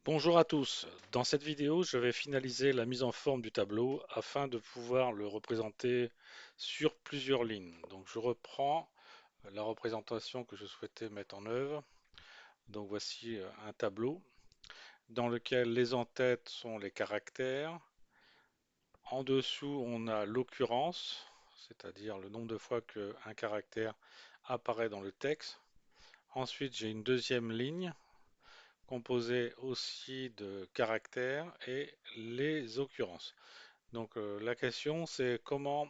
Bonjour à tous. Dans cette vidéo, je vais finaliser la mise en forme du tableau afin de pouvoir le représenter sur plusieurs lignes. Donc je reprends la représentation que je souhaitais mettre en œuvre. Donc voici un tableau dans lequel les en-têtes sont les caractères. En dessous, on a l'occurrence, c'est-à-dire le nombre de fois qu'un caractère apparaît dans le texte. Ensuite, j'ai une deuxième ligne composé aussi de caractères et les occurrences. Donc la question c'est comment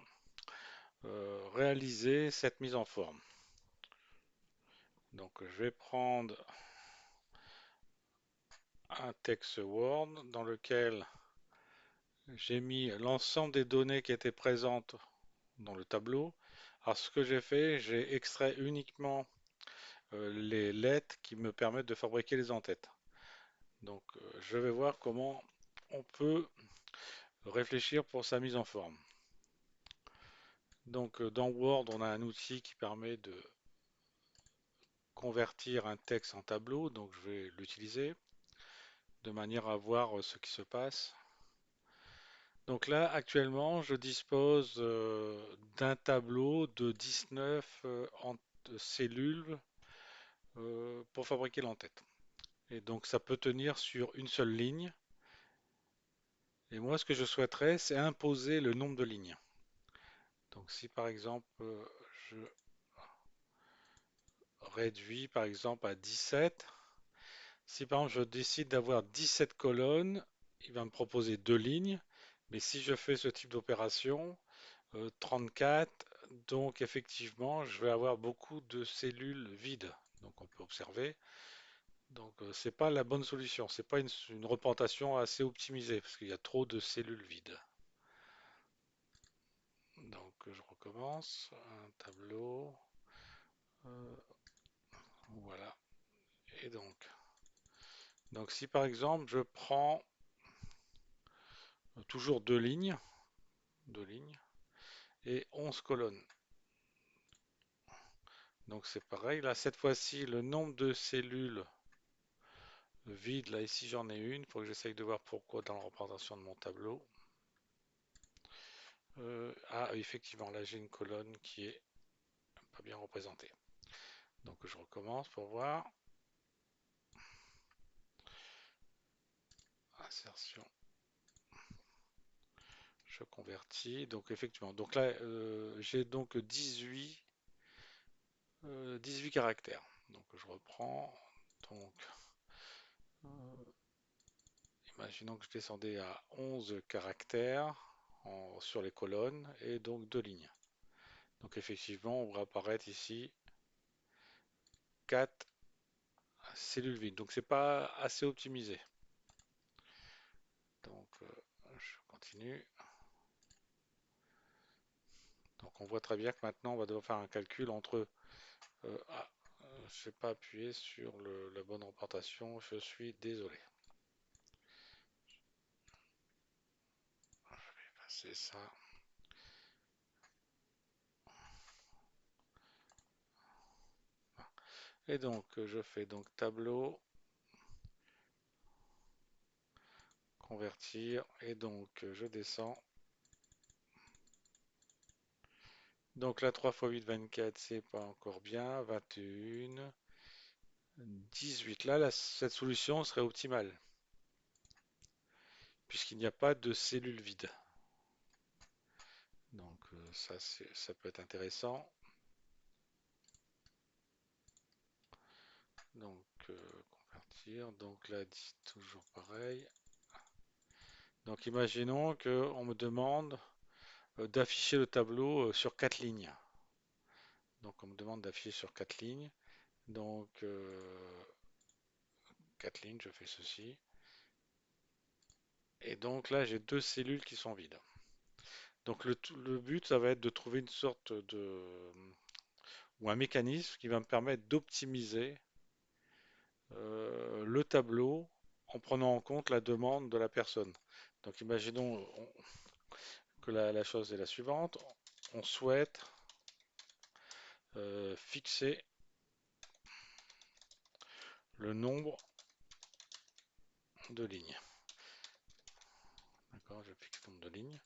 réaliser cette mise en forme. Donc je vais prendre un texte Word dans lequel j'ai mis l'ensemble des données qui étaient présentes dans le tableau. Alors ce que j'ai fait, j'ai extrait uniquement les lettres qui me permettent de fabriquer les entêtes. Donc je vais voir comment on peut réfléchir pour sa mise en forme. Donc dans Word, on a un outil qui permet de convertir un texte en tableau, donc je vais l'utiliser de manière à voir ce qui se passe. Donc là, actuellement, je dispose d'un tableau de 19 cellules pour fabriquer l'entête. Et donc ça peut tenir sur une seule ligne. Et moi, ce que je souhaiterais, c'est imposer le nombre de lignes. Donc si par exemple, je réduis par exemple à 17. Si par exemple je décide d'avoir 17 colonnes, il va me proposer deux lignes. Mais si je fais ce type d'opération, 34, donc effectivement, je vais avoir beaucoup de cellules vides. Donc on peut observer. Donc c'est pas la bonne solution. C'est pas une représentation assez optimisée parce qu'il y a trop de cellules vides. Donc je recommence. Un tableau. euh, voilà. Et donc si par exemple je prends toujours deux lignes et 11 colonnes. Donc c'est pareil, là cette fois-ci le nombre de cellules vides, là ici j'en ai une, il faut que j'essaye de voir pourquoi dans la représentation de mon tableau. Effectivement là j'ai une colonne qui est pas bien représentée. Donc je recommence pour voir. Insertion, je convertis. Donc effectivement, donc là j'ai donc 18 caractères. Donc je reprends. Donc euh, imaginons que je descendais à 11 caractères sur les colonnes et donc deux lignes. Donc effectivement, on va apparaître ici 4 cellules vides. Donc c'est pas assez optimisé. Donc je continue. Donc on voit très bien que maintenant on va devoir faire un calcul entre... je n'ai pas appuyé sur la bonne représentation, je suis désolé. C'est ça. Et donc je fais donc tableau, convertir, et donc je descends. Donc là 3 fois 8, 24, c'est pas encore bien. 21, 18. Là, cette solution serait optimale, puisqu'il n'y a pas de cellules vides. Donc ça, ça peut être intéressant. Donc convertir. Donc là, toujours pareil. Donc imaginons qu'on me demande d'afficher le tableau sur quatre lignes. Donc on me demande d'afficher sur quatre lignes. Donc quatre lignes, je fais ceci. Et donc là, j'ai deux cellules qui sont vides. Donc le but, ça va être de trouver une sorte de ou un mécanisme qui va me permettre d'optimiser le tableau en prenant en compte la demande de la personne. Donc imaginons que la chose est la suivante. On souhaite fixer le nombre de lignes. D'accord, j'applique le nombre de lignes.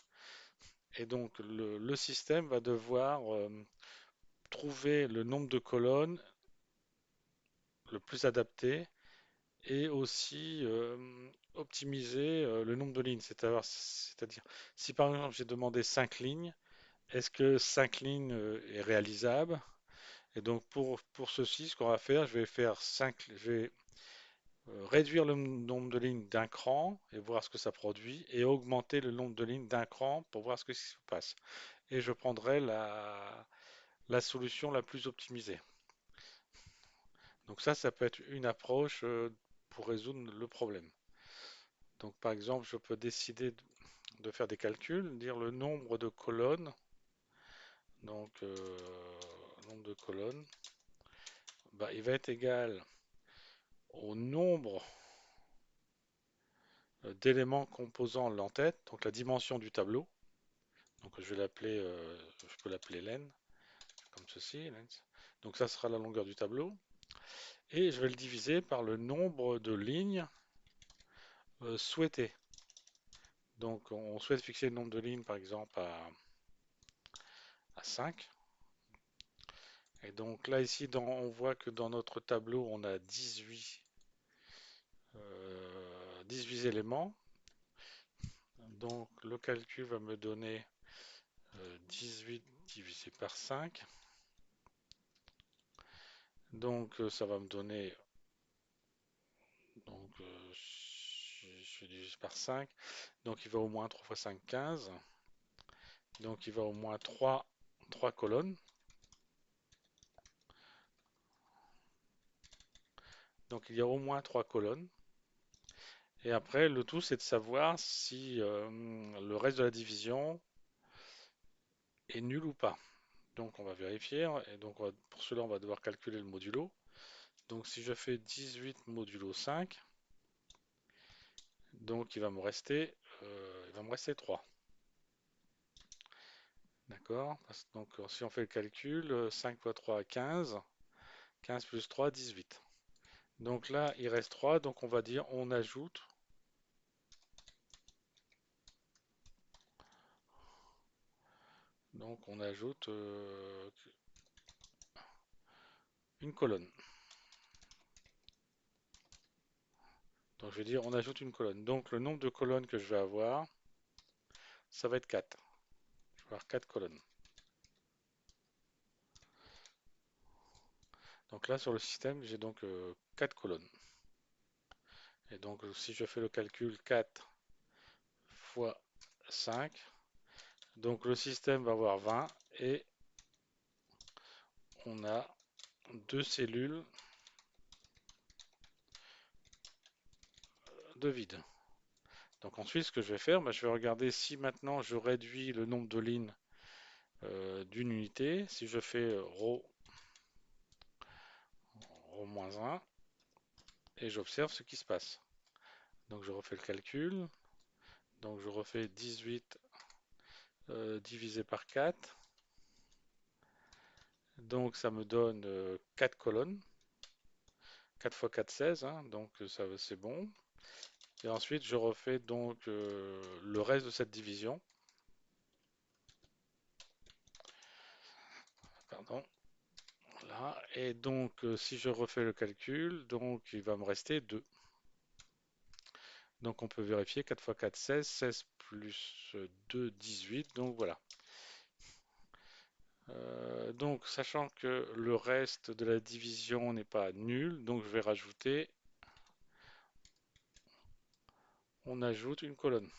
Et donc le système va devoir trouver le nombre de colonnes le plus adapté et aussi optimiser le nombre de lignes. C'est-à-dire, si par exemple j'ai demandé 5 lignes, est-ce que 5 lignes est réalisable? Et donc pour ceci, ce qu'on va faire, je vais réduire le nombre de lignes d'un cran et voir ce que ça produit, et augmenter le nombre de lignes d'un cran pour voir ce que se passe. Et je prendrai la solution la plus optimisée. Donc ça peut être une approche pour résoudre le problème. Donc par exemple, je peux décider de faire des calculs, dire le nombre de colonnes, donc nombre de colonnes, bah, il va être égal au nombre d'éléments composant l'entête, donc la dimension du tableau. Donc je peux l'appeler len, comme ceci, length. Donc ça sera la longueur du tableau. Et je vais le diviser par le nombre de lignes souhaitées. Donc on souhaite fixer le nombre de lignes par exemple à 5. Et donc là ici on voit que dans notre tableau on a 18 éléments. Donc le calcul va me donner 18 divisé par 5. Donc ça va me donner, donc je divise par 5. Donc il va au moins 3 fois 5, 15. Donc il va au moins 3 colonnes. Donc il y a au moins 3 colonnes. Et après, le tout, c'est de savoir si le reste de la division est nul ou pas. Donc on va vérifier. Et donc pour cela, on va devoir calculer le modulo. Donc si je fais 18 modulo 5, donc il va me rester 3. D'accord? Donc si on fait le calcul, 5 fois 3, 15. 15 plus 3, 18. Donc là, il reste 3. Donc on va dire on ajoute une colonne. Donc je vais dire on ajoute une colonne. Donc le nombre de colonnes que je vais avoir, ça va être 4. Je vais avoir 4 colonnes. Donc là sur le système, j'ai donc 4 colonnes. Et donc si je fais le calcul 4 fois 5, donc le système va avoir 20 et on a deux cellules de vide. Donc ensuite, ce que je vais faire, bah, je vais regarder si maintenant je réduis le nombre de lignes d'une unité. Si je fais ρ-1 et j'observe ce qui se passe. Donc je refais le calcul. Donc je refais 18 divisé par 4. Donc ça me donne 4 colonnes. 4 fois 4, 16. Hein, donc ça c'est bon. Et ensuite je refais donc le reste de cette division. Pardon. Voilà. Et donc si je refais le calcul, donc il va me rester 2. Donc on peut vérifier 4 fois 4, 16. 16 plus 2, 18. Donc voilà. Donc sachant que le reste de la division n'est pas nul, donc je vais rajouter, on ajoute une colonne.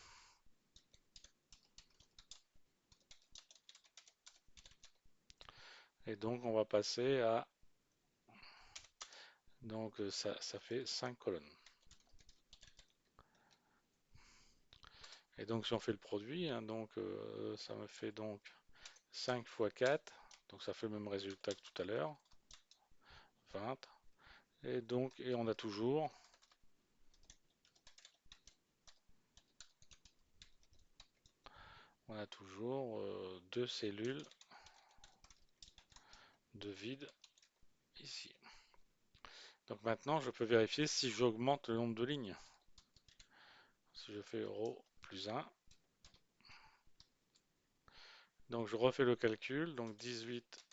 Et donc on va passer à, donc ça fait 5 colonnes. Et donc si on fait le produit, hein, donc ça me fait donc 5 fois 4, donc ça fait le même résultat que tout à l'heure, 20. Et donc, et on a toujours deux cellules de vide ici. Donc maintenant, je peux vérifier si j'augmente le nombre de lignes. Si je fais euro plus 1, donc je refais le calcul, donc 18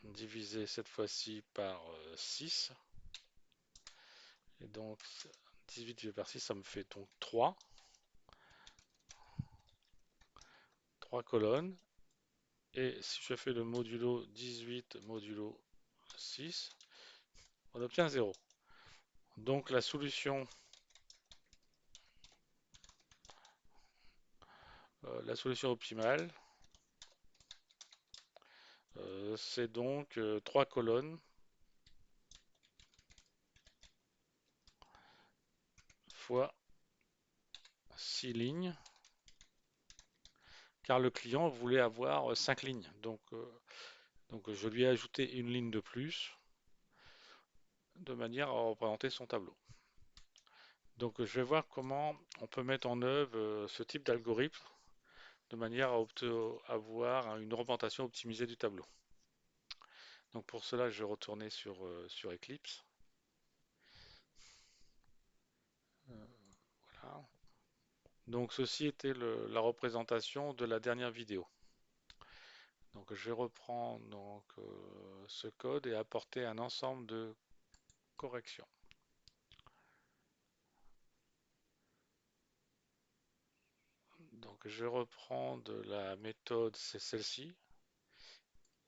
divisé cette fois-ci par 6, et donc 18 divisé par 6, ça me fait donc 3 colonnes, et si je fais le modulo 18 modulo 6, on obtient 0. Donc la solution optimale, c'est donc 3 colonnes fois 6 lignes, car le client voulait avoir 5 lignes. Donc je lui ai ajouté une ligne de plus, de manière à représenter son tableau. Donc je vais voir comment on peut mettre en œuvre ce type d'algorithme de manière à avoir une représentation optimisée du tableau. Donc pour cela, je vais retourner sur Eclipse. Euh, voilà. Donc ceci était la représentation de la dernière vidéo. Donc je vais reprendre ce code et apporter un ensemble de corrections. Donc je reprends de la méthode, c'est celle-ci,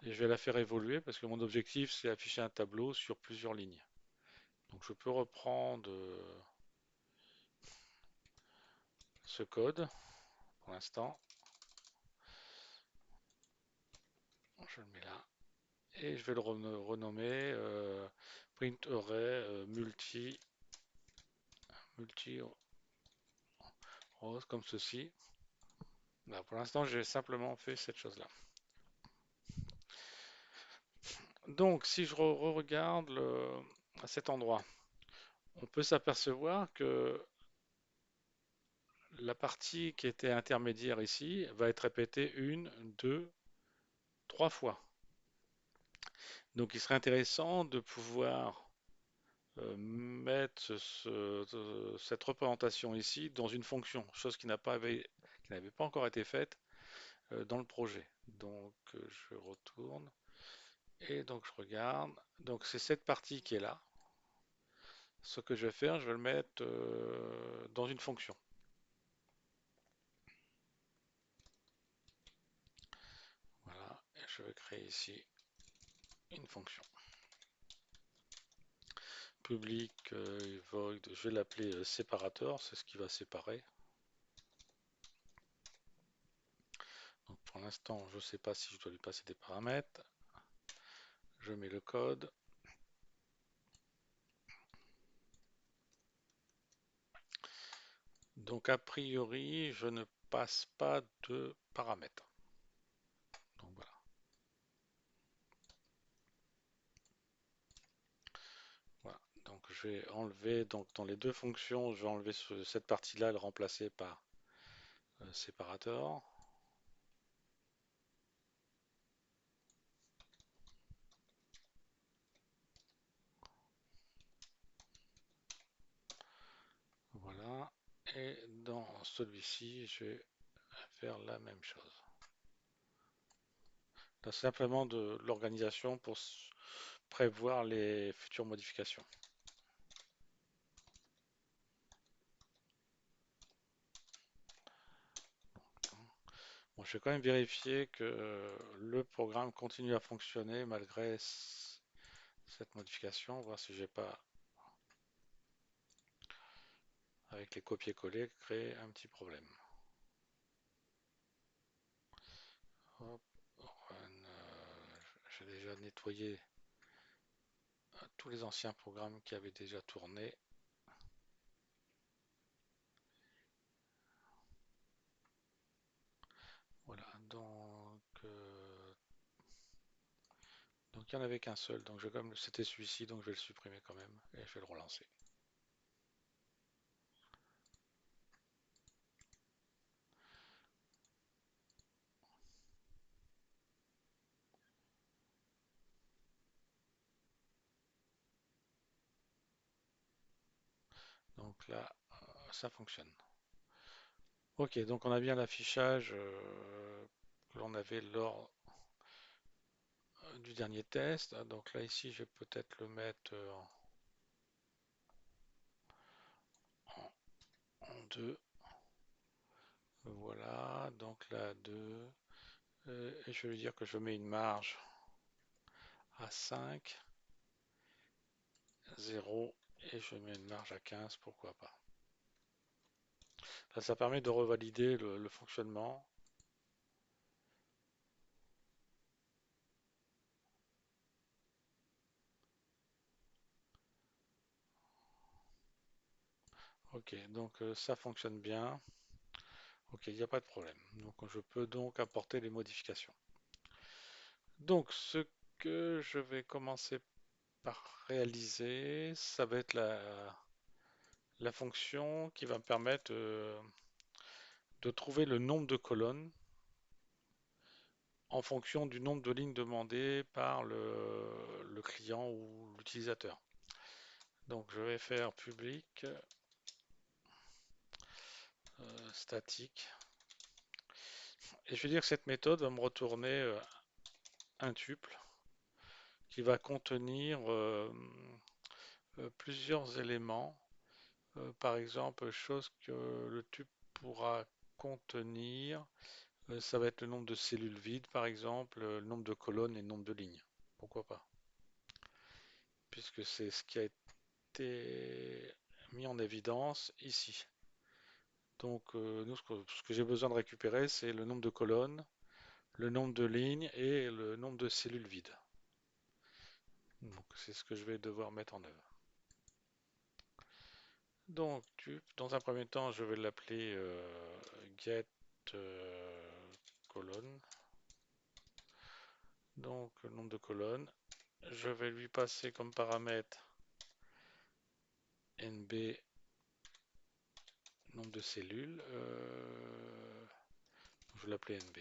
et je vais la faire évoluer parce que mon objectif c'est afficher un tableau sur plusieurs lignes. Donc je peux reprendre ce code pour l'instant, je le mets là, et je vais le renommer print array multi rose comme ceci. Là, pour l'instant j'ai simplement fait cette chose-là. Donc si je regarde à cet endroit, on peut s'apercevoir que la partie qui était intermédiaire ici va être répétée une, deux, trois fois. Donc il serait intéressant de pouvoir mettre cette représentation ici dans une fonction, chose qui n'avait pas encore été faite dans le projet. Donc je retourne et donc je regarde. Donc c'est cette partie qui est là. Ce que je vais faire, je vais le mettre dans une fonction. Voilà, et je vais créer ici une fonction. Public void, je vais l'appeler séparateur, c'est ce qui va séparer. Donc pour l'instant, je ne sais pas si je dois lui passer des paramètres. Je mets le code. Donc a priori, je ne passe pas de paramètres. Donc voilà. Voilà. Donc je vais enlever, donc dans les deux fonctions, je vais enlever cette partie-là et le remplacer par séparateur. Voilà. Et dans celui-ci, je vais faire la même chose. C'est simplement de l'organisation pour prévoir les futures modifications. Bon, je vais quand même vérifier que le programme continue à fonctionner malgré cette modification, voir si j'ai pas, avec les copier-coller, créé un petit problème. Hop, run, j'ai déjà nettoyé tous les anciens programmes qui avaient déjà tourné. Voilà, donc il n'y en avait qu'un seul, donc comme c'était celui-ci, donc je vais le supprimer quand même et je vais le relancer. Donc là, ça fonctionne. Ok, donc on a bien l'affichage que l'on avait lors du dernier test. Donc là, ici, je vais peut-être le mettre en 2. Voilà, donc là, 2. Et je vais lui dire que je mets une marge à 5, 0, et je mets une marge à 15, pourquoi pas. Là, ça permet de revalider le fonctionnement. Ok, donc ça fonctionne bien. Ok, il n'y a pas de problème. Donc je peux donc apporter les modifications. Donc ce que je vais commencer par réaliser, ça va être la fonction qui va me permettre de trouver le nombre de colonnes en fonction du nombre de lignes demandées par le client ou l'utilisateur. Donc je vais faire public statique et je vais dire que cette méthode va me retourner un tuple qui va contenir plusieurs éléments. Par exemple, chose que le tuple pourra contenir, ça va être le nombre de cellules vides, par exemple, le nombre de colonnes et le nombre de lignes. Pourquoi pas? Puisque c'est ce qui a été mis en évidence ici. Donc, nous, ce que j'ai besoin de récupérer, c'est le nombre de colonnes, le nombre de lignes et le nombre de cellules vides. Donc, c'est ce que je vais devoir mettre en œuvre. Donc, dans un premier temps, je vais l'appeler get colonne. Donc, le nombre de colonnes. Je vais lui passer comme paramètre NB, nombre de cellules. Je vais l'appeler NB.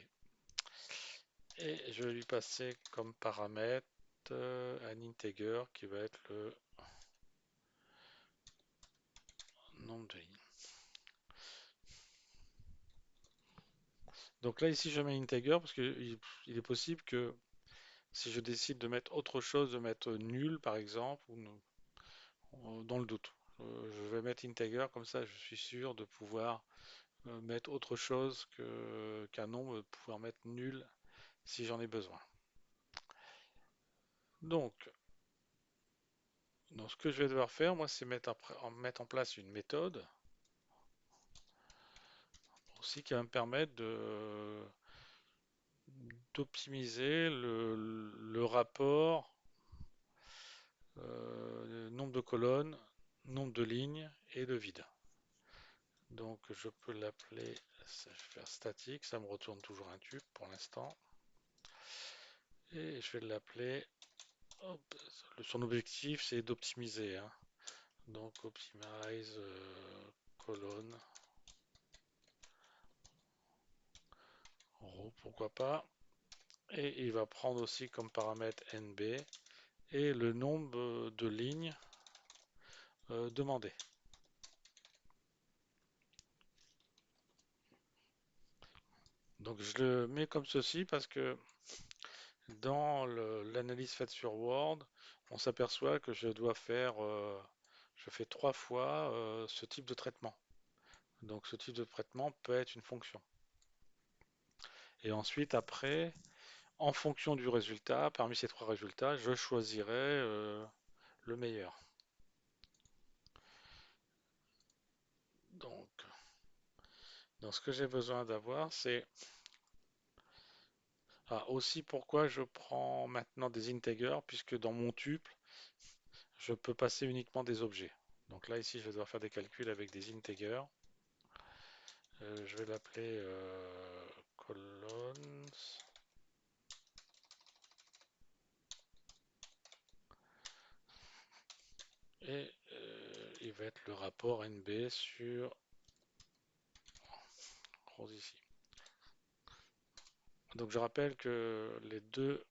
Et je vais lui passer comme paramètre un integer qui va être le nombre de lignes. Donc là, ici, je mets integer parce qu'il est possible que si je décide de mettre autre chose, de mettre nul par exemple, ou dans le doute. Je vais mettre integer, comme ça je suis sûr de pouvoir mettre autre chose qu'un nombre, de pouvoir mettre nul si j'en ai besoin. Donc, ce que je vais devoir faire, moi, c'est mettre en place une méthode aussi qui va me permettre d'optimiser le rapport nombre de colonnes, nombre de lignes et de vide. Donc je peux l'appeler, je vais faire statique, ça me retourne toujours un tube pour l'instant. Et je vais l'appeler, son objectif c'est d'optimiser, hein. Donc optimize colonne, row, pourquoi pas. Et il va prendre aussi comme paramètre NB et le nombre de lignes demandées. Donc je le mets comme ceci parce que dans l'analyse faite sur Word, on s'aperçoit que je fais 3 fois ce type de traitement. Donc ce type de traitement peut être une fonction. Et ensuite, après, en fonction du résultat, parmi ces 3 résultats, je choisirai le meilleur. Donc ce que j'ai besoin d'avoir, c'est aussi pourquoi je prends maintenant des integers, puisque dans mon tuple, je peux passer uniquement des objets. Donc là, ici, je vais devoir faire des calculs avec des integers. Je vais l'appeler colonnes et il va être le rapport NB sur rose ici. Donc je rappelle que les deux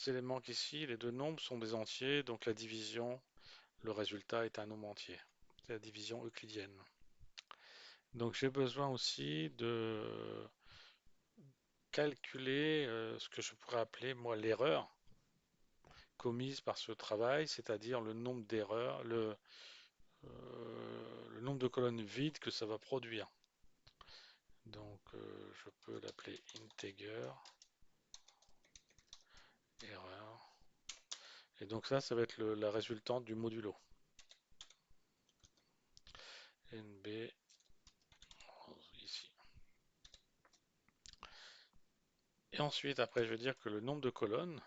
éléments qu'ici, les deux nombres sont des entiers, donc la division, le résultat est un nombre entier. C'est la division euclidienne. Donc j'ai besoin aussi de calculer ce que je pourrais appeler moi l'erreur commise par ce travail, c'est-à-dire le nombre d'erreurs, le nombre de colonnes vides que ça va produire. Donc je peux l'appeler integer erreur. Et donc ça va être la résultante du modulo. NB ici. Et ensuite, après, je vais dire que le nombre de colonnes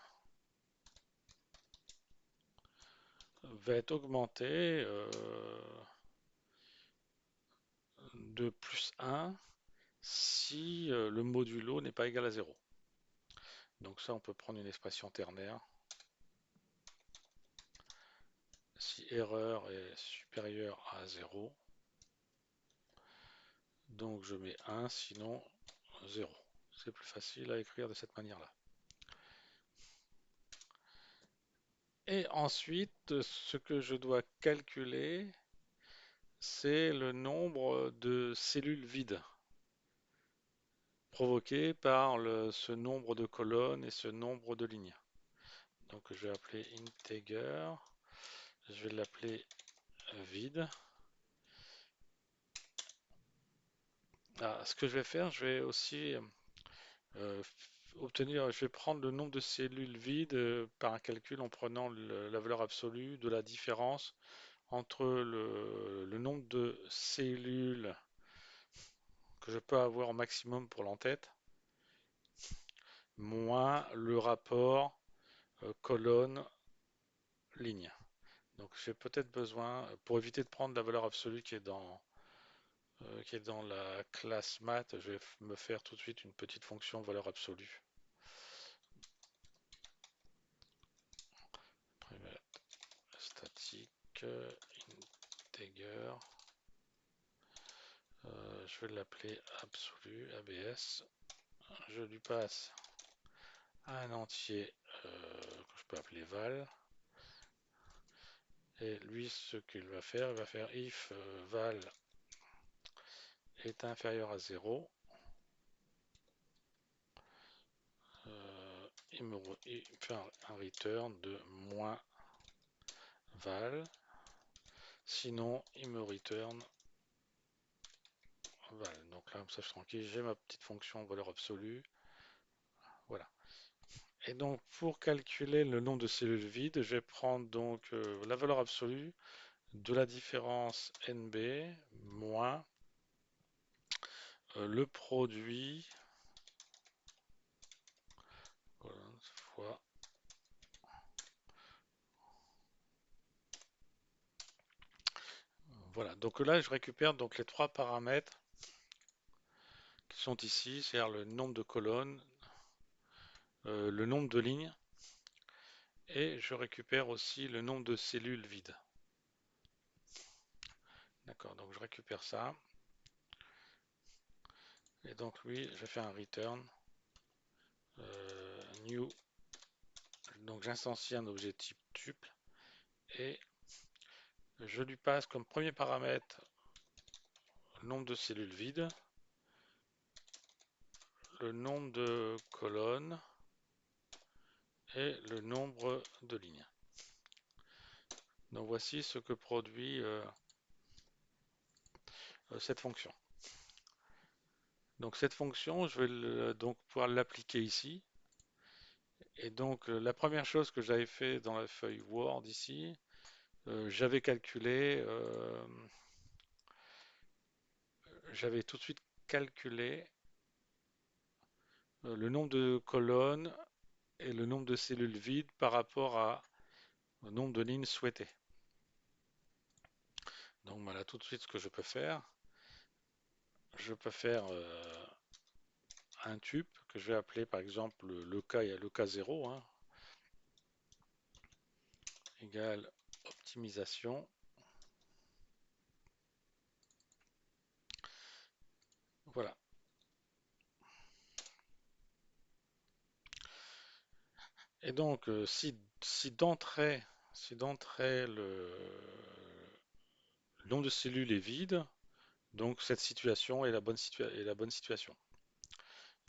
va être augmenté de plus 1 si le modulo n'est pas égal à 0. Donc ça, on peut prendre une expression ternaire. Si erreur est supérieure à 0, donc je mets 1, sinon 0. C'est plus facile à écrire de cette manière-là. Et ensuite, ce que je dois calculer, c'est le nombre de cellules vides provoquées par ce nombre de colonnes et ce nombre de lignes. Donc je vais appeler integer, je vais l'appeler vide. Ah, ce que je vais faire, je vais aussi euh, je vais prendre le nombre de cellules vides par un calcul en prenant la valeur absolue de la différence entre le nombre de cellules que je peux avoir au maximum pour l'entête, moins le rapport colonne-ligne. Donc j'ai peut-être besoin, pour éviter de prendre la valeur absolue qui est dans la classe math, je vais me faire tout de suite une petite fonction valeur absolue. Private statique integer. Je vais l'appeler absolu, ABS. Je lui passe un entier que je peux appeler val. Et lui, ce qu'il va faire, il va faire if val est inférieur à 0. Il fait un return de moins val. Sinon, il me return val. Donc là, comme ça, je suis tranquille. J'ai ma petite fonction valeur absolue. Voilà. Et donc, pour calculer le nombre de cellules vides, je vais prendre donc la valeur absolue de la différence NB moins le produit fois. Voilà. Donc là, je récupère donc les trois paramètres qui sont ici, c'est-à-dire le nombre de colonnes, le nombre de lignes, et je récupère aussi le nombre de cellules vides. D'accord, donc je récupère ça. Et donc lui, je fais un return new. Donc j'instancie un objet type tuple et je lui passe comme premier paramètre le nombre de cellules vides, le nombre de colonnes et le nombre de lignes. Donc voici ce que produit cette fonction. Donc cette fonction, je vais donc pouvoir l'appliquer ici. Et donc la première chose que j'avais fait dans la feuille Word ici, j'avais tout de suite calculé le nombre de colonnes et le nombre de cellules vides par rapport au nombre de lignes souhaitées. Donc voilà tout de suite ce que je peux faire. Je peux faire un tube que je vais appeler par exemple le cas 0, hein, égale optimisation. Voilà. Et donc si d'entrée le nombre de cellules est vide, Donc cette situation est la bonne situation.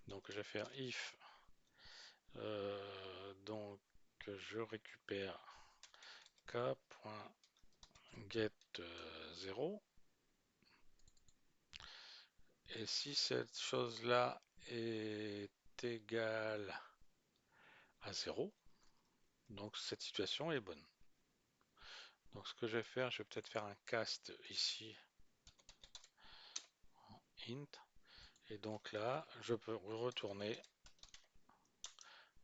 Donc je vais faire if, donc je récupère k.get 0 et si cette chose-là est égale à 0, donc cette situation est bonne. Donc ce que je vais faire, je vais peut-être faire un cast ici, int, et donc là, je peux retourner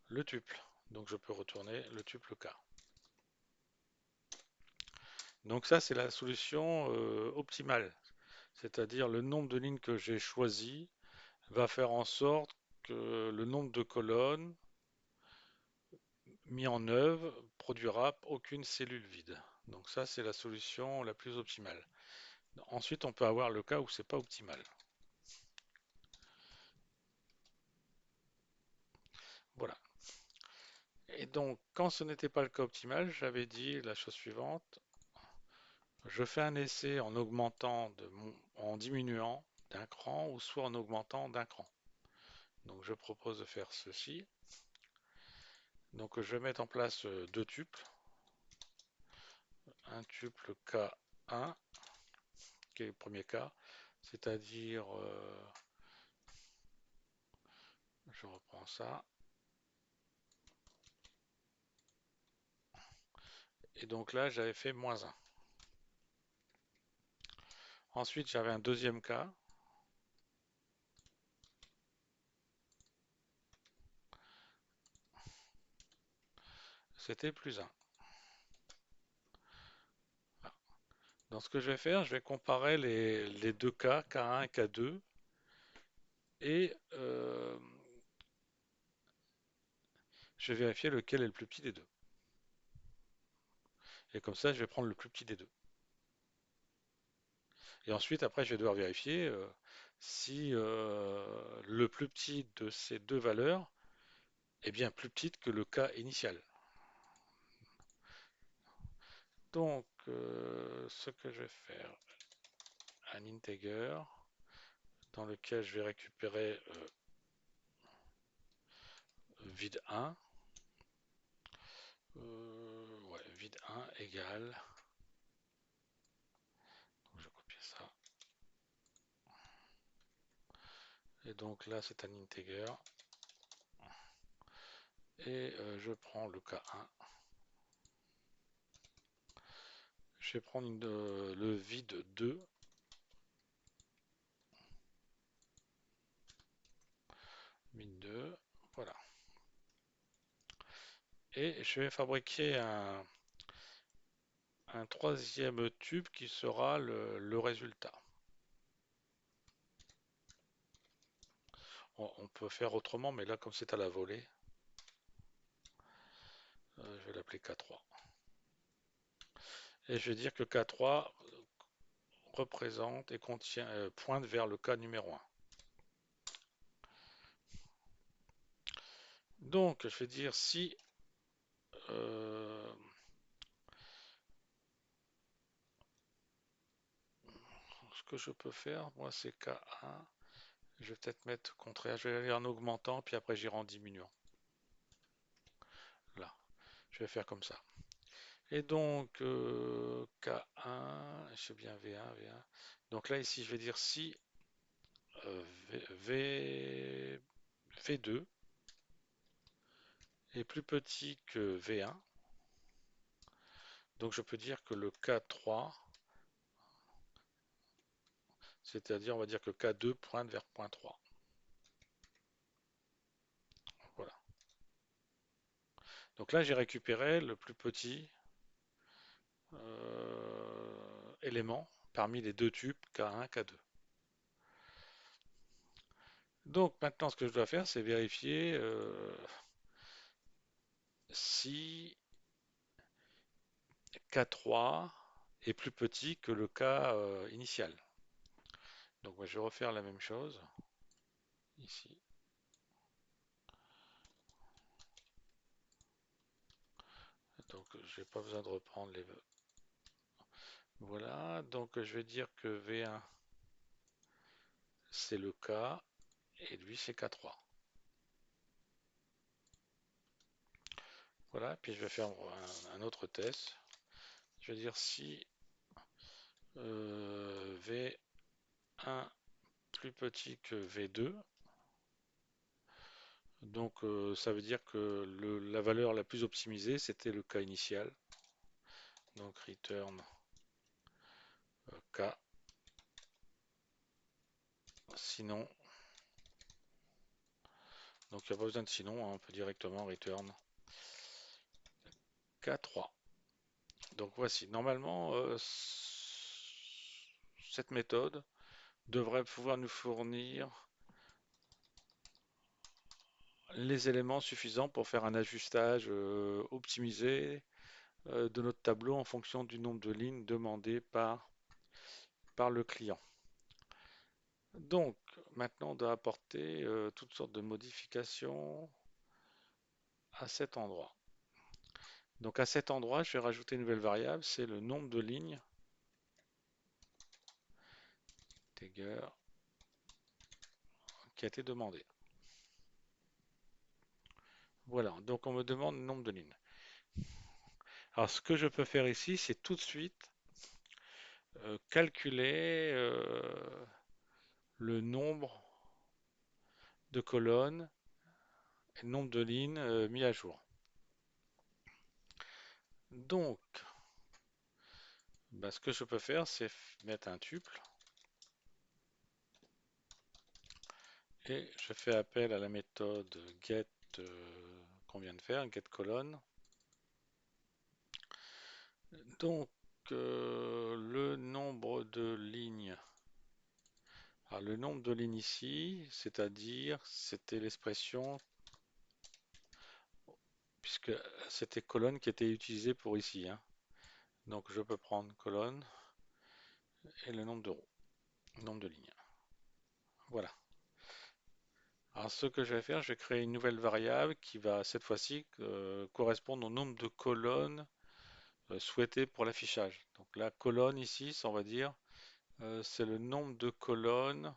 le tuple. Donc je peux retourner le tuple k. Donc ça, c'est la solution optimale. C'est-à-dire le nombre de lignes que j'ai choisi va faire en sorte que le nombre de colonnes mis en œuvre produira aucune cellule vide. Donc ça, c'est la solution la plus optimale. Ensuite, on peut avoir le cas où c'est pas optimal. Voilà. Et donc, quand ce n'était pas le cas optimal, j'avais dit la chose suivante. Je fais un essai en augmentant en diminuant d'un cran ou soit en augmentant d'un cran. Donc je propose de faire ceci. Donc je vais mettre en place deux tuples. Un tuple K1, qui est le premier cas, c'est-à-dire, je reprends ça, et donc là j'avais fait -1. Ensuite j'avais un deuxième cas, c'était +1. Donc ce que je vais faire, je vais comparer les deux cas, K1 et K2, et je vais vérifier lequel est le plus petit des deux. Et comme ça, je vais prendre le plus petit des deux. Et ensuite, après, je vais devoir vérifier si le plus petit de ces deux valeurs est bien plus petite que le cas initial. Donc, ce que je vais faire, un integer dans lequel je vais récupérer vide 1. Ouais, vide 1 égale. Donc, je copie ça. Et donc là, c'est un integer. Et je prends le cas 1. Je vais prendre le vide 2. Vide 2. Voilà. Et je vais fabriquer un troisième tube qui sera le résultat. On peut faire autrement, mais là, comme c'est à la volée, je vais l'appeler K3. Et je vais dire que K3 représente et contient, pointe vers le cas numéro 1. Donc, je vais dire si euh, ce que je peux faire, moi, c'est K1. Je vais peut-être mettre contraire. Je vais aller en augmentant, puis après j'irai en diminuant. Là, je vais faire comme ça. Et donc, K1, je sais bien V1, V1. Donc là, ici, je vais dire si V2 est plus petit que V1, donc je peux dire que le K3, c'est-à-dire on va dire que K2 pointe vers point 3. Voilà. Donc là, j'ai récupéré le plus petit élément parmi les deux tubes K1, K2. Donc maintenant, ce que je dois faire, c'est vérifier si K3 est plus petit que le cas initial. Donc moi, je vais refaire la même chose ici. Donc je n'ai pas besoin de reprendre les... Voilà, donc je vais dire que V1 c'est le K et lui c'est K3. Voilà, puis je vais faire un autre test. Je vais dire si V1 plus petit que V2, donc ça veut dire que la valeur la plus optimisée c'était le K initial. Donc return K. Sinon, donc il n'y a pas besoin de sinon, hein, on peut directement return K3. Donc voici, normalement, cette méthode devrait pouvoir nous fournir les éléments suffisants pour faire un ajustage optimisé de notre tableau en fonction du nombre de lignes demandées par le client. Donc, maintenant, on doit apporter toutes sortes de modifications à cet endroit. Donc, à cet endroit, je vais rajouter une nouvelle variable, c'est le nombre de lignes. Integer qui a été demandé. Voilà, donc on me demande le nombre de lignes. Alors, ce que je peux faire ici, c'est tout de suite calculer le nombre de colonnes et le nombre de lignes mis à jour. Donc, ce que je peux faire, c'est mettre un tuple et je fais appel à la méthode get qu'on vient de faire, get colonne. Donc, le nombre de lignes. Alors, le nombre de lignes ici, c'est-à-dire, c'était l'expression, puisque c'était colonne qui était utilisée pour ici, hein. Donc, je peux prendre colonne et le nombre de rows, le nombre de lignes. Voilà. Alors, ce que je vais faire, je vais créer une nouvelle variable qui va cette fois-ci correspondre au nombre de colonnes souhaitées pour l'affichage. Donc, la colonne ici, on va dire, c'est le nombre de colonnes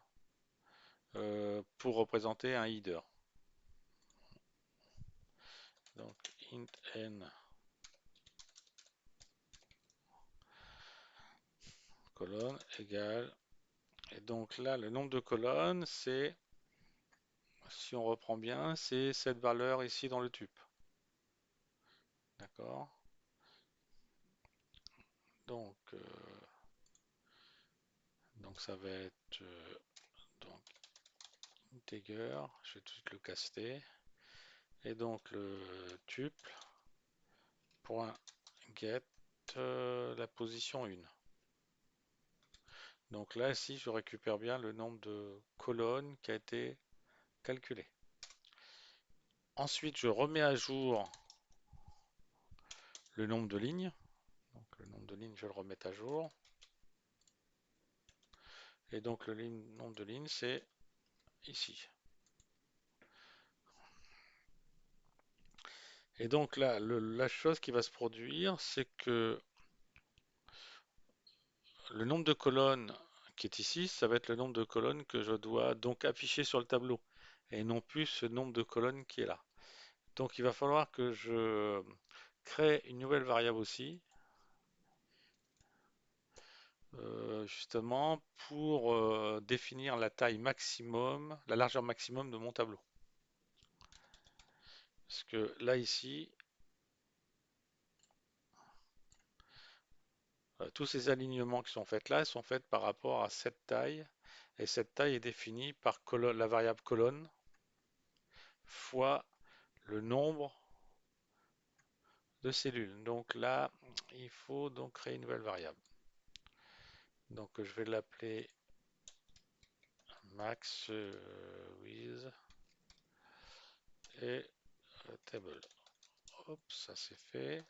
pour représenter un header. Donc, int n colonne égale. Et donc là, le nombre de colonnes, c'est, si on reprend bien, c'est cette valeur ici dans le tuple. D'accord? Donc, ça va être donc integer, je vais tout de suite le caster. Et donc le tuple point get la position 1. Donc là, ici, je récupère bien le nombre de colonnes qui a été calculé. Ensuite, je remets à jour le nombre de lignes. Donc le nombre de lignes, je le remets à jour. Et donc le nombre de lignes, c'est ici. Et donc là, la chose qui va se produire, c'est que le nombre de colonnes qui est ici, ça va être le nombre de colonnes que je dois donc afficher sur le tableau, et non plus ce nombre de colonnes qui est là. Donc il va falloir que je crée une nouvelle variable aussi, justement pour définir la taille maximum, la largeur maximum de mon tableau. Parce que là ici, tous ces alignements qui sont faits là, sont faits par rapport à cette taille, et cette taille est définie par la variable colonne fois le nombre de cellules. Donc là, il faut donc créer une nouvelle variable. Donc je vais l'appeler max with et table. Hop, ça c'est fait.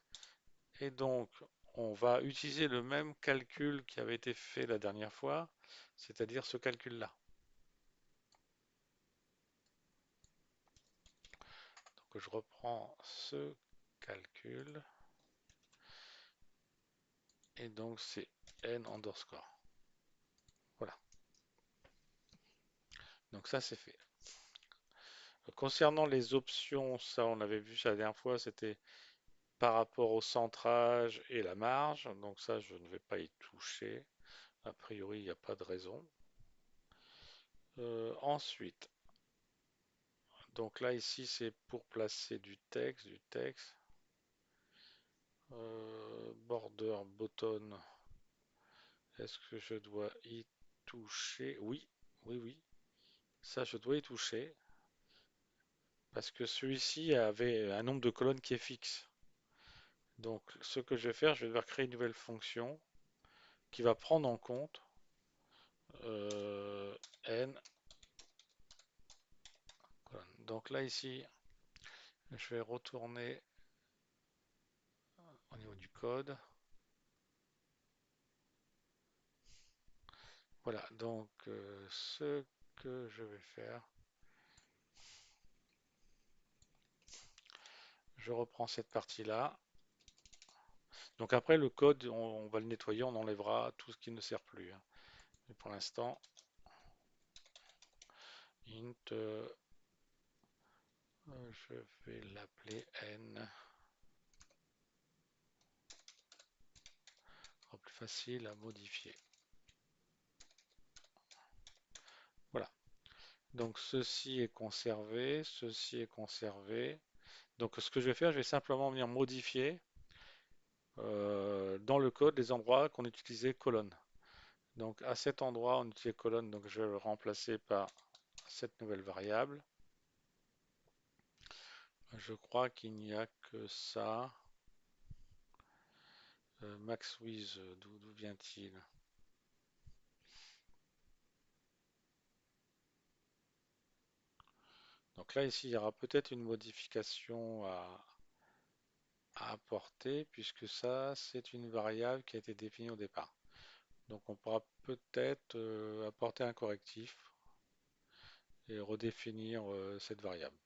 Et donc, on va utiliser le même calcul qui avait été fait la dernière fois, c'est-à-dire ce calcul-là. Donc je reprends ce calcul. Et donc c'est n underscore. Voilà. Donc ça c'est fait. Concernant les options, ça on avait vu ça la dernière fois, c'était par rapport au centrage et la marge. Donc ça je ne vais pas y toucher. A priori il n'y a pas de raison. Ensuite, donc là ici c'est pour placer du texte, Border button. Est-ce que je dois y toucher? Oui, oui, oui. Ça je dois y toucher parce que celui-ci avait un nombre de colonnes qui est fixe. Donc, ce que je vais faire, je vais devoir créer une nouvelle fonction qui va prendre en compte n colonnes. Donc là, ici, je vais retourner au niveau du code. Voilà, donc ce que je vais faire, je reprends cette partie-là. Donc après, le code, on va le nettoyer, on enlèvera tout ce qui ne sert plus, hein. Mais pour l'instant, int, je vais l'appeler n. Ce sera plus facile à modifier. Voilà. Donc ceci est conservé, ceci est conservé. Donc ce que je vais faire, je vais simplement venir modifier dans le code les endroits qu'on utilisait colonne. Donc à cet endroit, on utilisait colonne, donc je vais le remplacer par cette nouvelle variable. Je crois qu'il n'y a que ça. Max with, d'où vient-il? Donc là, ici, il y aura peut-être une modification à apporter, puisque ça, c'est une variable qui a été définie au départ. Donc on pourra peut-être apporter un correctif et redéfinir cette variable.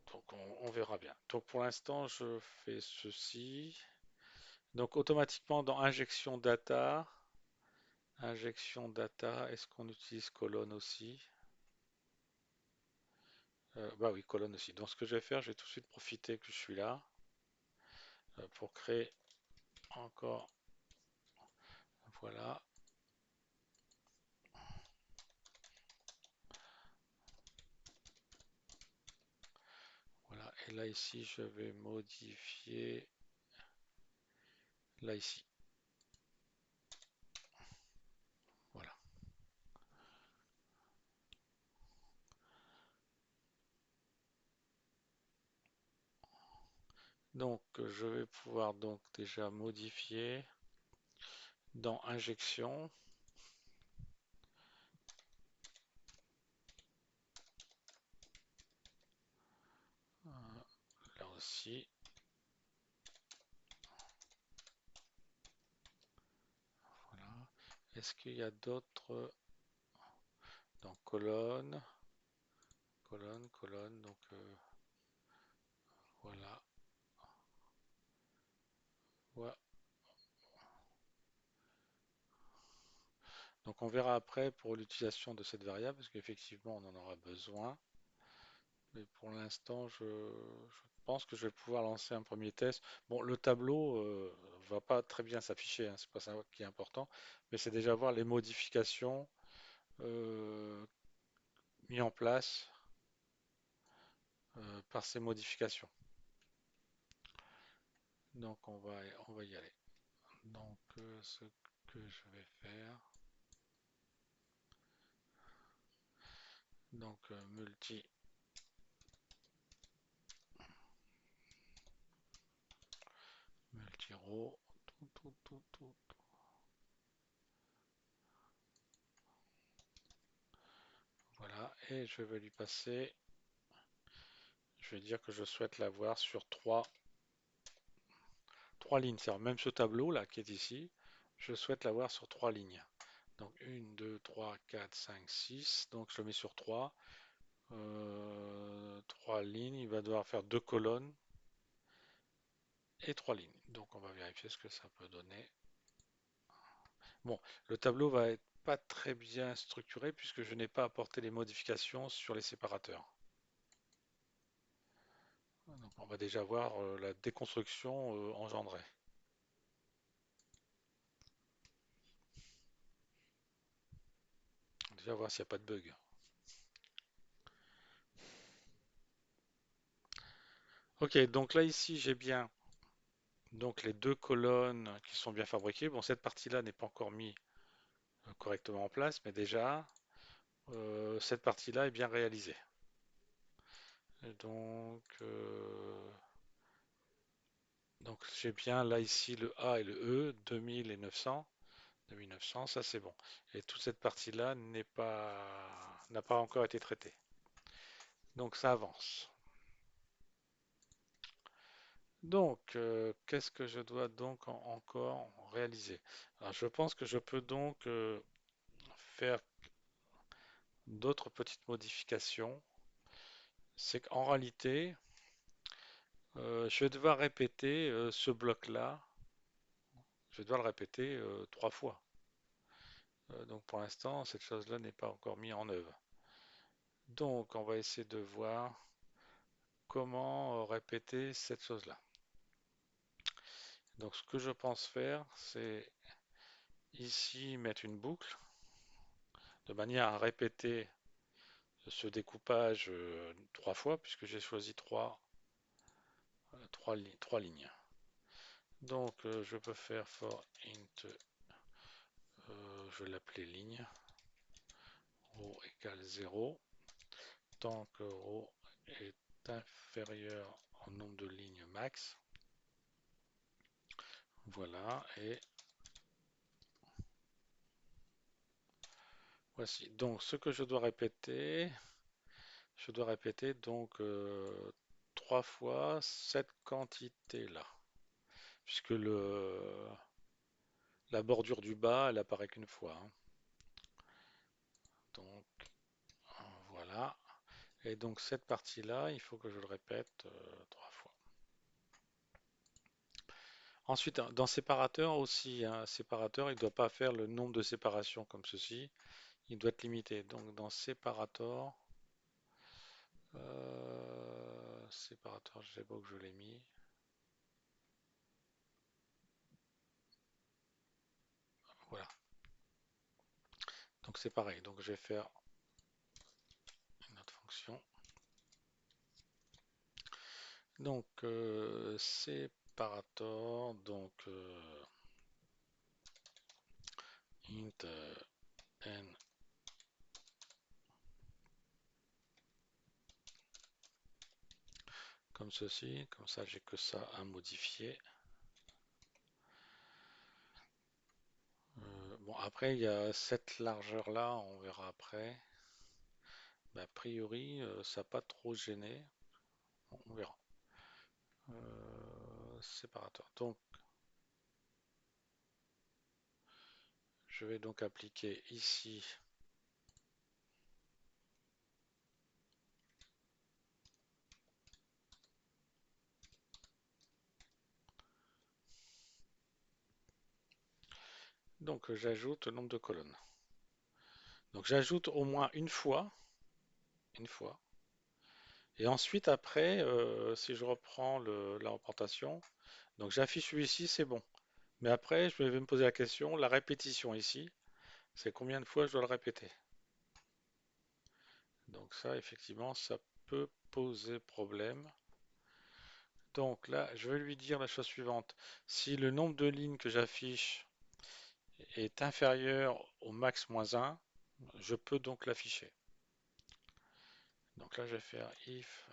Donc on verra bien. Donc pour l'instant, je fais ceci. Donc automatiquement dans injection data, est-ce qu'on utilise colonne aussi? Bah oui, colonne aussi. Donc ce que je vais faire, je vais tout de suite profiter que je suis là pour créer encore, voilà, voilà. Et là ici, je vais modifier là ici, voilà. Donc je vais pouvoir donc déjà modifier dans injection. Là aussi, voilà. Est-ce qu'il y a d'autres dans colonne, colonne, donc voilà. Voilà. Donc on verra après pour l'utilisation de cette variable, parce qu'effectivement on en aura besoin. Mais pour l'instant, je pense que je vais pouvoir lancer un premier test. Bon, le tableau va pas très bien s'afficher, hein, c'est pas ça qui est important, mais c'est déjà voir les modifications euh, mises en place par ces modifications. Donc on va y aller. Donc ce que je vais faire, donc multi-row, tout. Voilà, et je vais lui passer, je vais dire que je souhaite l'avoir sur trois lignes. C'est-à-dire même ce tableau là qui est ici, je souhaite l'avoir sur trois lignes. Donc 1, 2, 3, 4, 5, 6. Donc je le mets sur 3. 3 lignes. Il va devoir faire deux colonnes et trois lignes. Donc on va vérifier ce que ça peut donner. Bon, le tableau va être pas très bien structuré puisque je n'ai pas apporté les modifications sur les séparateurs. Donc on va déjà voir la déconstruction engendrée. Déjà voir s'il n'y a pas de bug. Ok, donc là ici j'ai bien donc les deux colonnes qui sont bien fabriquées. Bon, cette partie-là n'est pas encore mise correctement en place, mais déjà cette partie-là est bien réalisée. Et donc j'ai bien là ici le A et le E, 2000 et 900. 2900, ça c'est bon. Et toute cette partie-là n'a pas encore été traitée. Donc ça avance. Donc, qu'est-ce que je dois donc encore réaliser? Alors, je pense que je peux donc faire d'autres petites modifications. C'est qu'en réalité, je vais devoir répéter ce bloc-là. Je vais devoir le répéter trois fois. Donc, pour l'instant, cette chose-là n'est pas encore mise en œuvre. Donc, on va essayer de voir comment répéter cette chose-là. Donc, ce que je pense faire, c'est ici mettre une boucle de manière à répéter ce découpage trois fois, puisque j'ai choisi trois lignes. Donc, je peux faire for int, je vais l'appeler ligne, ρ égale 0, tant que ρ est inférieur au nombre de lignes max. Voilà, et voici. Donc, ce que je dois répéter donc trois fois cette quantité-là, puisque la bordure du bas, elle apparaît qu'une fois, hein. Donc voilà. Et donc cette partie-là, il faut que je le répète trois fois. Ensuite, dans séparateur aussi, un séparateur, il ne doit pas faire le nombre de séparations comme ceci. Il doit être limité. Donc dans séparateur, séparateur, je sais pas où je l'ai mis. Voilà. Donc c'est pareil. Donc je vais faire une autre fonction. Donc séparateur, donc int n comme ceci, comme ça j'ai que ça à modifier. Bon, après il y a cette largeur là, on verra après. Mais a priori, ça n'a pas trop gêné. Bon, on verra. Séparateur. Donc je vais donc appliquer ici donc j'ajoute le nombre de colonnes. Donc j'ajoute au moins une fois. Et ensuite après, si je reprends la représentation, donc j'affiche celui-ci, c'est bon. Mais après, je vais me poser la question, la répétition ici, c'est combien de fois je dois le répéter? Donc ça, effectivement, ça peut poser problème. Donc là, je vais lui dire la chose suivante. Si le nombre de lignes que j'affiche est inférieur au max moins 1, je peux donc l'afficher. Donc là, je vais faire if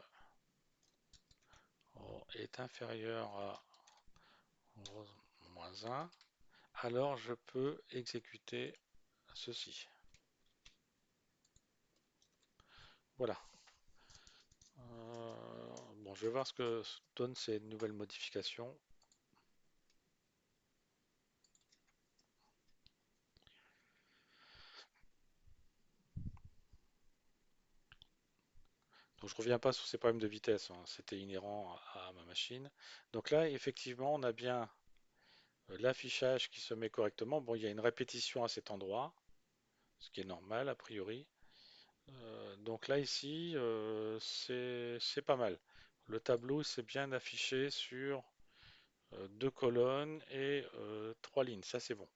O est inférieur à O moins 1, alors je peux exécuter ceci. Voilà. Bon, je vais voir ce que donnent ces nouvelles modifications. Donc je reviens pas sur ces problèmes de vitesse, hein, c'était inhérent à ma machine. Donc là, effectivement, on a bien l'affichage qui se met correctement. Bon, il y a une répétition à cet endroit. ce qui est normal a priori. Donc là ici, c'est pas mal. Le tableau s'est bien affiché sur deux colonnes et trois lignes, ça c'est bon.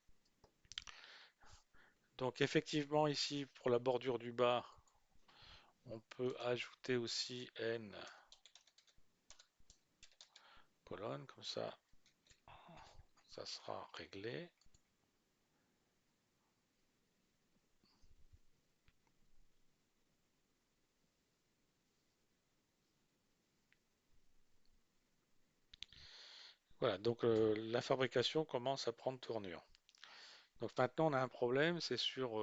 Donc effectivement ici pour la bordure du bas, on peut ajouter aussi n colonnes, comme ça sera réglé. Voilà, donc la fabrication commence à prendre tournure. Donc maintenant on a un problème, c'est sur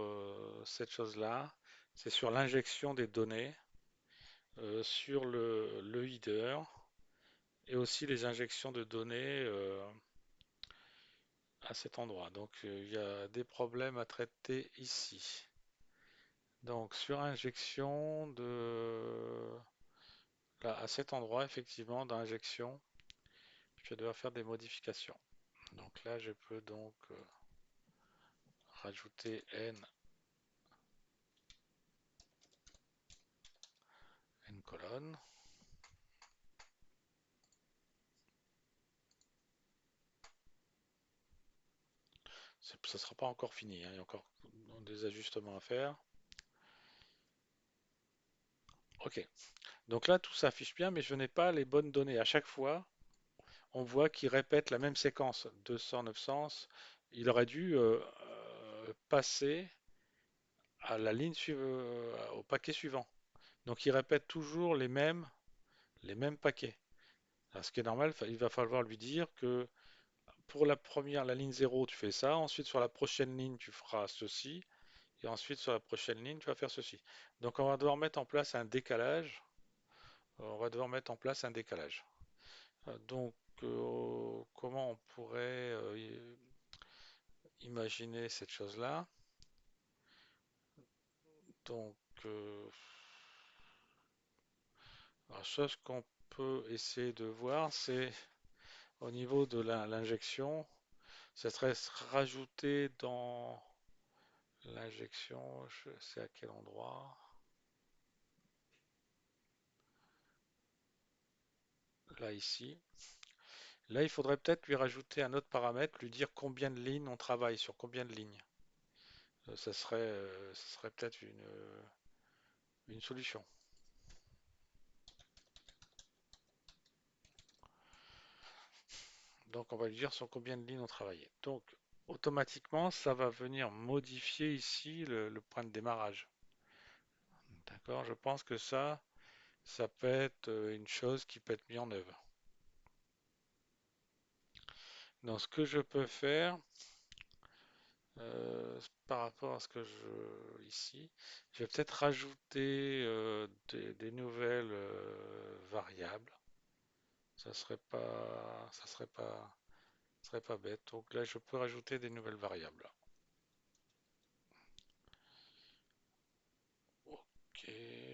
cette chose-là, c'est sur l'injection des données, sur le header et aussi les injections de données à cet endroit. Donc il y a des problèmes à traiter ici. Donc sur injection là, à cet endroit effectivement d'injection, je vais devoir faire des modifications. Donc là je peux donc rajouter n colonne. Ça ne sera pas encore fini, hein, il y a encore des ajustements à faire. Ok, donc là tout s'affiche bien, mais je n'ai pas les bonnes données. À chaque fois, on voit qu'il répète la même séquence, 200, 900. Il aurait dû passer à la ligne au paquet suivant. Donc il répète toujours les mêmes paquets. Alors, ce qui est normal, il va falloir lui dire que pour la première, la ligne 0, tu fais ça, ensuite sur la prochaine ligne, tu feras ceci, et ensuite sur la prochaine ligne, tu vas faire ceci. Donc on va devoir mettre en place un décalage. On va devoir mettre en place un décalage. Donc comment on pourrait imaginer cette chose-là? Donc la chose qu'on peut essayer de voir, c'est au niveau de l'injection, ça serait rajouter dans l'injection, je sais à quel endroit. Là, ici. Là, il faudrait peut-être lui rajouter un autre paramètre, lui dire combien de lignes on travaille, sur combien de lignes. Ça serait peut-être une solution. Donc, on va lui dire sur combien de lignes on travaille. Donc, automatiquement, ça va venir modifier ici le point de démarrage. D'accord? Je pense que ça peut être une chose qui peut être mise en œuvre. Donc, ce que je peux faire, par rapport à ce que je ici, je vais peut-être rajouter des nouvelles variables. Ça serait pas bête. Donc là, je peux rajouter des nouvelles variables. Ok,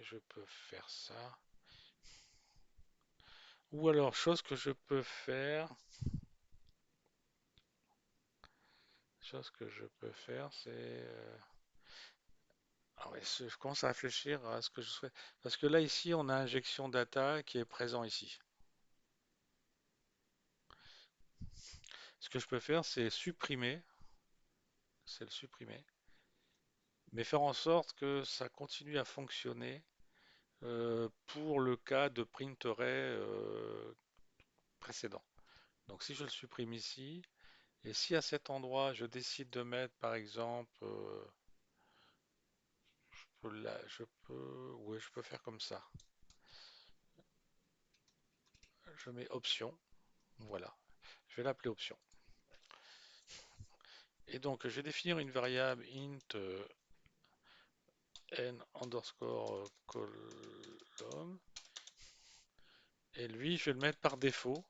je peux faire ça. Ou alors, chose que je peux faire, c'est ah ouais, je commence à réfléchir à ce que je souhaite. Parce que là, ici, on a injection data qui est présent ici. Ce que je peux faire, c'est le supprimer, mais faire en sorte que ça continue à fonctionner pour le cas de print array précédent. Donc si je le supprime ici, et si à cet endroit je décide de mettre par exemple, oui, je peux faire comme ça. Je mets option, voilà. Je vais l'appeler option. Et donc je vais définir une variable int n underscore column. Et lui, je vais le mettre par défaut.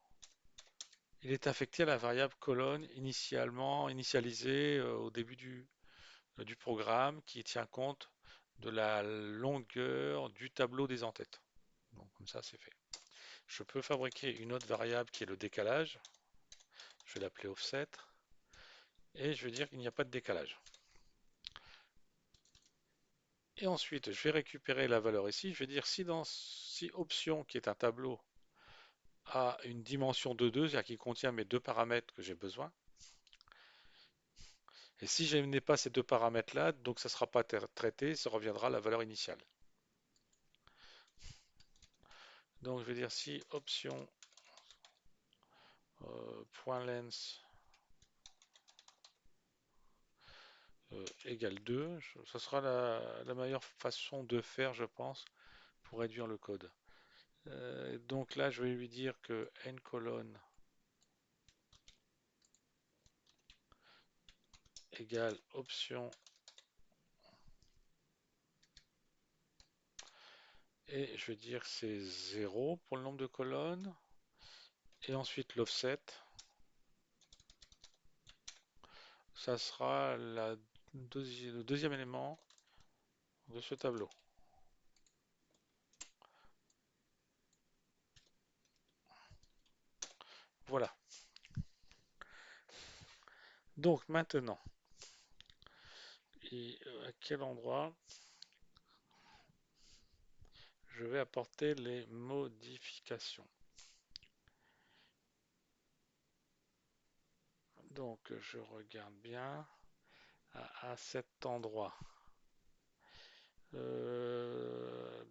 Il est affecté à la variable colonne initialisée au début du programme qui tient compte de la longueur du tableau des entêtes. Donc comme ça, c'est fait. Je peux fabriquer une autre variable qui est le décalage. Je vais l'appeler offset. Et je vais dire qu'il n'y a pas de décalage. Et ensuite, je vais récupérer la valeur ici. Je vais dire si option, qui est un tableau, a une dimension de 2, c'est-à-dire qu'il contient mes deux paramètres que j'ai besoin. Et si je n'ai pas ces deux paramètres-là, donc ça ne sera pas traité, ça reviendra à la valeur initiale. Donc je vais dire si option point length égale 2, ce sera la meilleure façon de faire, je pense, pour réduire le code. Donc là, je vais lui dire que n colonne égale option et je vais dire que c'est 0 pour le nombre de colonnes. Et ensuite l'offset, ça sera le deuxième élément de ce tableau. Voilà. Donc maintenant, à quel endroit je vais apporter les modifications. Donc je regarde bien à cet endroit.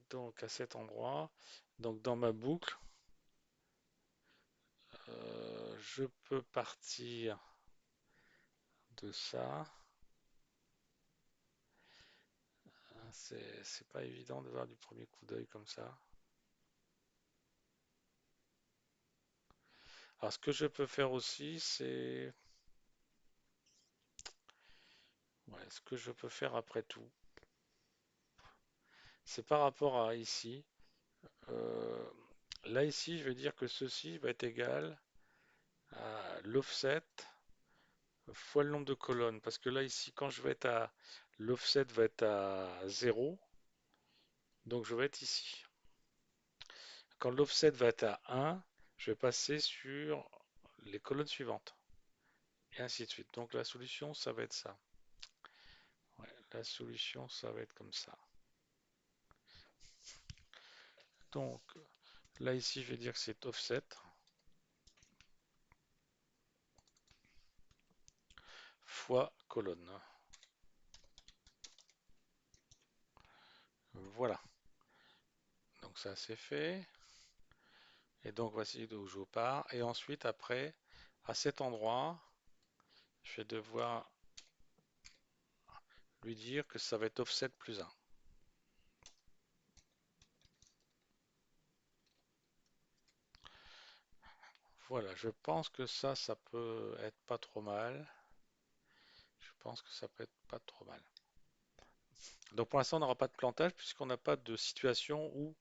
Donc à cet endroit, donc dans ma boucle, je peux partir de ça. C'est pas évident de voir du premier coup d'œil comme ça. Alors ce que je peux faire aussi, c'est ce que je peux faire après tout, c'est par rapport à ici. Euh, Là ici, je vais dire que ceci va être égal à l'offset fois le nombre de colonnes. Parce que là ici, quand je vais être à l'offset va être à 0, donc je vais être ici. Quand l'offset va être à 1, je vais passer sur les colonnes suivantes. Et ainsi de suite. Donc la solution, ça va être ça. Ouais, la solution, ça va être comme ça. Donc là ici, je vais dire que c'est offset fois colonne. Voilà. Donc ça c'est fait. Et donc voici d'où je pars. Et ensuite, après, à cet endroit, je vais devoir lui dire que ça va être offset plus 1. Voilà, je pense que ça peut être pas trop mal. Je pense que ça peut être pas trop mal. Donc pour l'instant, on n'aura pas de plantage puisqu'on n'a pas de situation où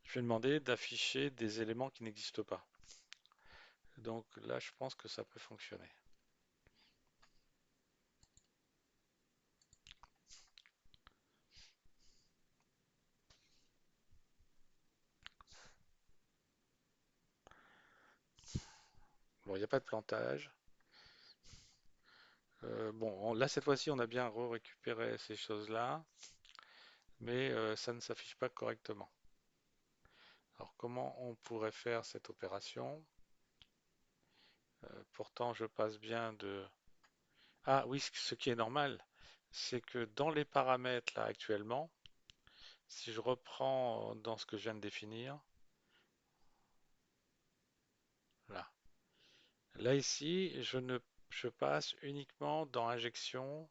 je vais demander d'afficher des éléments qui n'existent pas. Donc là, je pense que ça peut fonctionner. Bon, il n'y a pas de plantage. Bon, là, cette fois-ci, on a bien récupéré ces choses-là, mais ça ne s'affiche pas correctement. Alors, comment on pourrait faire cette opération? Pourtant, je passe bien de... Ah oui, ce qui est normal, c'est que dans les paramètres, là, actuellement, si je reprends dans ce que je viens de définir, là, là ici, je passe uniquement dans injection.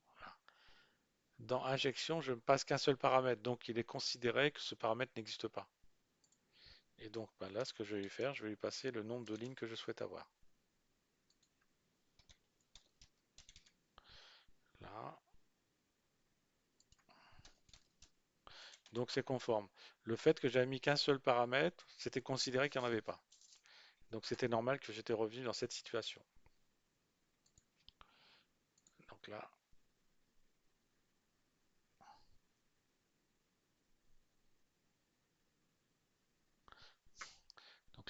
Voilà. Dans injection, je ne passe qu'un seul paramètre, donc il est considéré que ce paramètre n'existe pas. Et donc bah là, ce que je vais lui faire, je vais lui passer le nombre de lignes que je souhaite avoir. Là. Donc c'est conforme. Le fait que j'avais mis qu'un seul paramètre, c'était considéré qu'il n'y en avait pas. Donc c'était normal que j'étais revenu dans cette situation. Donc là,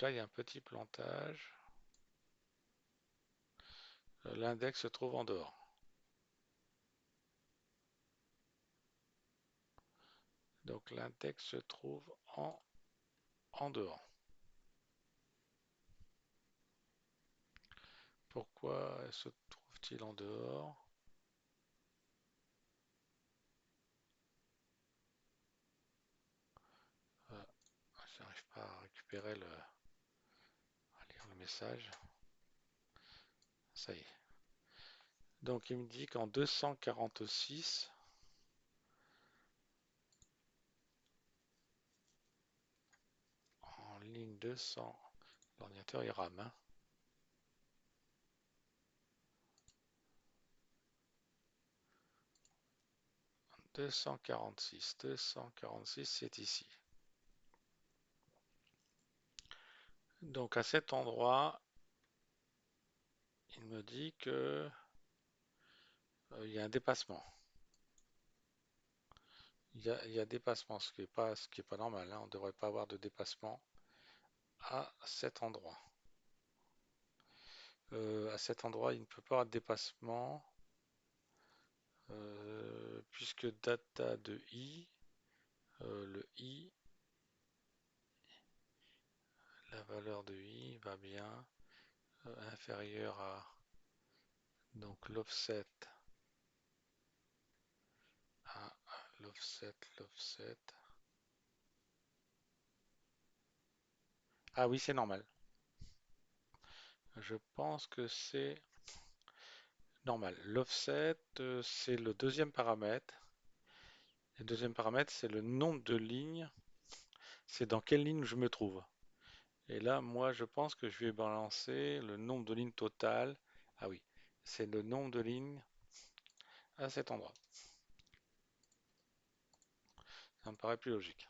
il y a un petit plantage. L'index se trouve en dehors. Donc l'index se trouve en dehors. Pourquoi se trouve-t-il en dehors? Euh, J'arrive pas à récupérer à lire le message. Ça y est. Donc il me dit qu'en 246, en ligne 200, l'ordinateur il rame, hein. 246, c'est ici. Donc à cet endroit, il me dit que il y a un dépassement. Il y a dépassement, ce qui est pas normal, hein. On ne devrait pas avoir de dépassement à cet endroit. À cet endroit, il ne peut pas avoir de dépassement puisque data de i, le i, la valeur de i va bien inférieure à donc l'offset à l'offset. Ah oui, c'est normal. Je pense que c'est normal. L'offset, c'est le deuxième paramètre. Le deuxième paramètre, c'est le nombre de lignes. C'est dans quelle ligne je me trouve. Et là, moi, je pense que je vais balancer le nombre de lignes totales. Ah oui, c'est le nombre de lignes à cet endroit. Ça me paraît plus logique.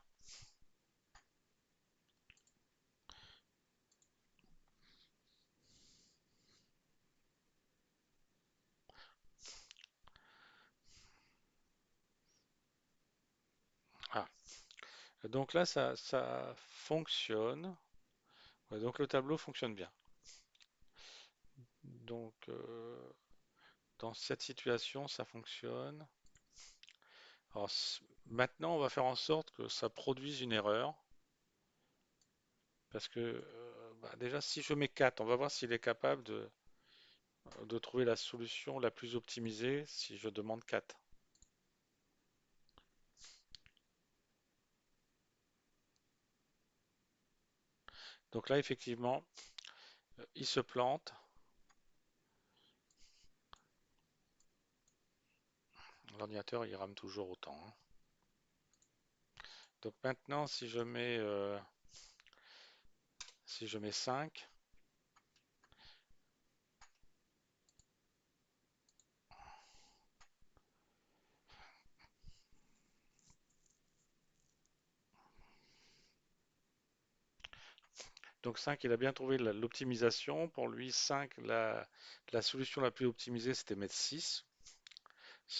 Ah, donc là, ça fonctionne. Ouais, donc le tableau fonctionne bien. Donc, dans cette situation, ça fonctionne. Alors, maintenant, on va faire en sorte que ça produise une erreur. Parce que, bah, déjà, si je mets 4, on va voir s'il est capable de trouver la solution la plus optimisée si je demande 4. Donc là, effectivement, il se plante. L'ordinateur, il rame toujours autant, hein. Donc maintenant, si je mets 5, donc 5, il a bien trouvé l'optimisation. Pour lui, 5, la solution la plus optimisée, c'était mettre 6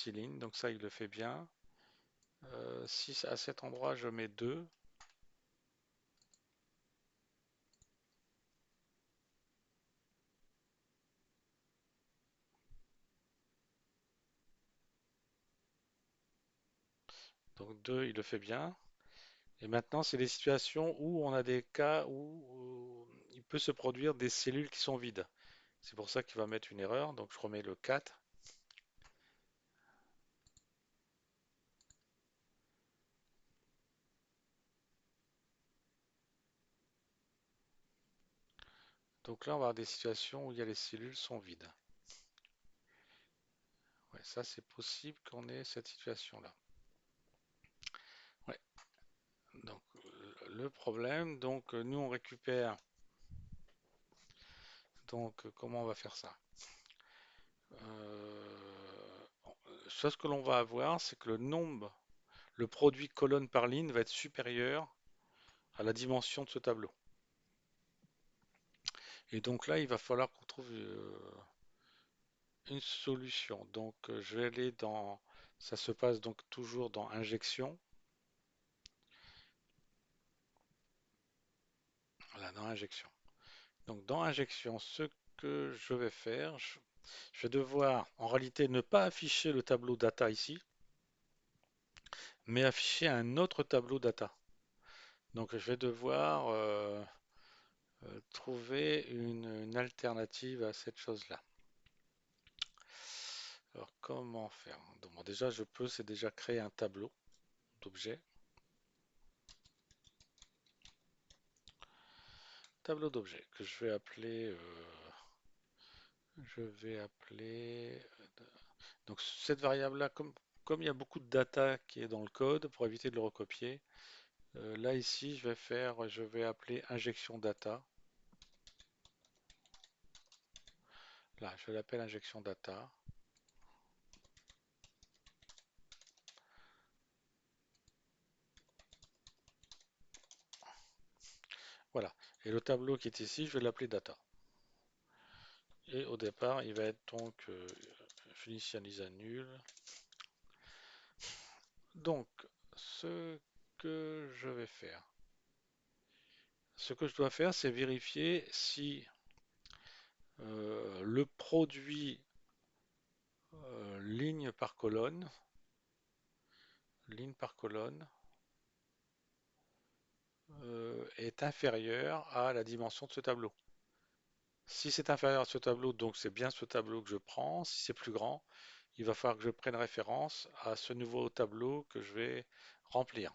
lignes. Donc ça, il le fait bien. Si à cet endroit, je mets 2, donc 2, il le fait bien. Et maintenant, c'est des situations où on a des cas où il peut se produire des cellules qui sont vides. C'est pour ça qu'il va mettre une erreur. Donc je remets le 4. Donc là, on va avoir des situations où il y a les cellules sont vides. Ouais, ça, c'est possible qu'on ait cette situation-là. Ouais. Donc le problème, donc nous on récupère. Donc comment on va faire ça? Ce que l'on va avoir, c'est que le produit colonne par ligne va être supérieur à la dimension de ce tableau. Et donc là, il va falloir qu'on trouve une solution. Donc je vais aller dans, ça se passe donc toujours dans injection. Voilà, dans injection. Donc dans injection, ce que je vais faire, je vais devoir en réalité ne pas afficher le tableau data ici, mais afficher un autre tableau data. Donc je vais devoir trouver une alternative à cette chose-là. Alors comment faire? Donc, bon, déjà je peux, c'est déjà créer un tableau d'objets. Tableau d'objets que je vais appeler. Donc cette variable-là, comme il y a beaucoup de data qui est dans le code, pour éviter de le recopier, là ici je vais appeler injection data. Là, je l'appelle injection data. Voilà. Et le tableau qui est ici, je vais l'appeler data. Et au départ, il va être donc je l'initialise à nul. Donc, ce que je vais faire, ce que je dois faire, c'est vérifier si le produit ligne par colonne, est inférieur à la dimension de ce tableau. Si c'est inférieur à ce tableau, donc c'est bien ce tableau que je prends. Si c'est plus grand, il va falloir que je prenne référence à ce nouveau tableau que je vais remplir.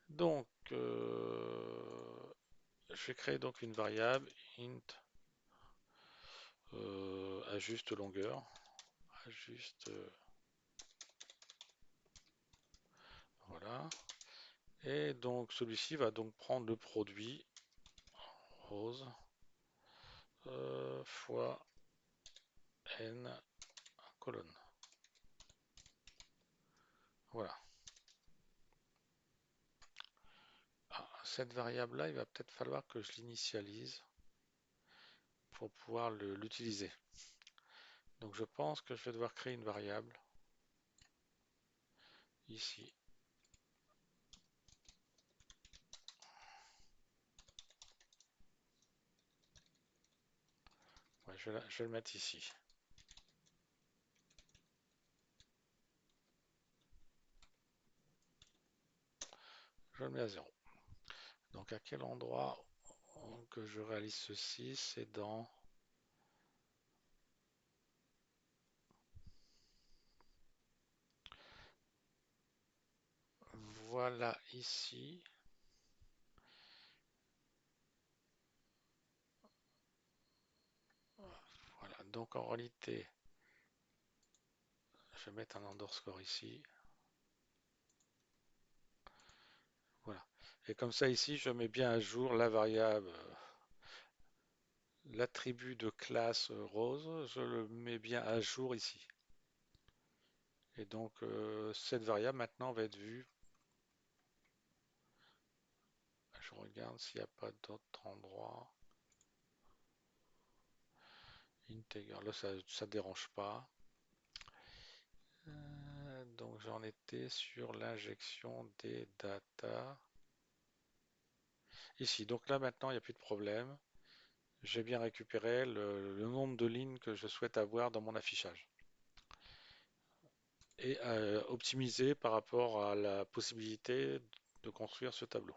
Donc, je vais créer donc une variable int ajuste longueur, ajuste, voilà. Et donc celui-ci va donc prendre le produit rose fois n colonne. Voilà. Ah, cette variable-là, il va peut-être falloir que je l'initialise pour pouvoir l'utiliser. Donc je pense que je vais devoir créer une variable ici. Ouais, je vais le mettre ici. Je le mets à 0. Donc à quel endroit que je réalise ceci? C'est dans... Voilà ici. Voilà, donc en réalité, je vais mettre un underscore ici. Voilà. Et comme ça ici, je mets bien à jour la variable, l'attribut de classe rose, je le mets bien à jour ici. Et donc cette variable maintenant va être vue. Je regarde s'il n'y a pas d'autre endroit. Integer, là ça ne dérange pas. Donc j'en étais sur l'injection des data. Ici, donc là maintenant il n'y a plus de problème. J'ai bien récupéré le nombre de lignes que je souhaite avoir dans mon affichage. Et optimisé par rapport à la possibilité de construire ce tableau,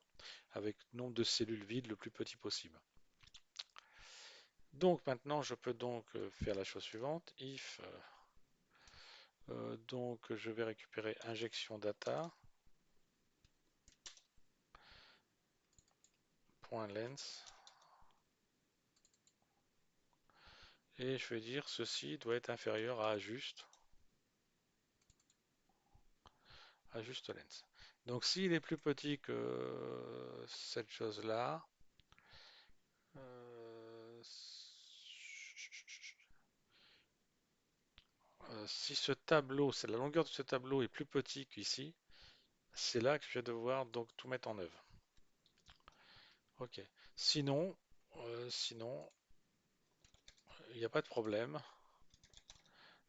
avec nombre de cellules vides le plus petit possible. Donc maintenant je peux donc faire la chose suivante, if donc je vais récupérer injection data, point length, et je vais dire ceci doit être inférieur à ajuste length. Donc s'il est plus petit que cette chose-là, si ce tableau, c'est la longueur de ce tableau est plus petit qu'ici, c'est là que je vais devoir donc tout mettre en œuvre. Ok. Sinon, il n'y a pas de problème.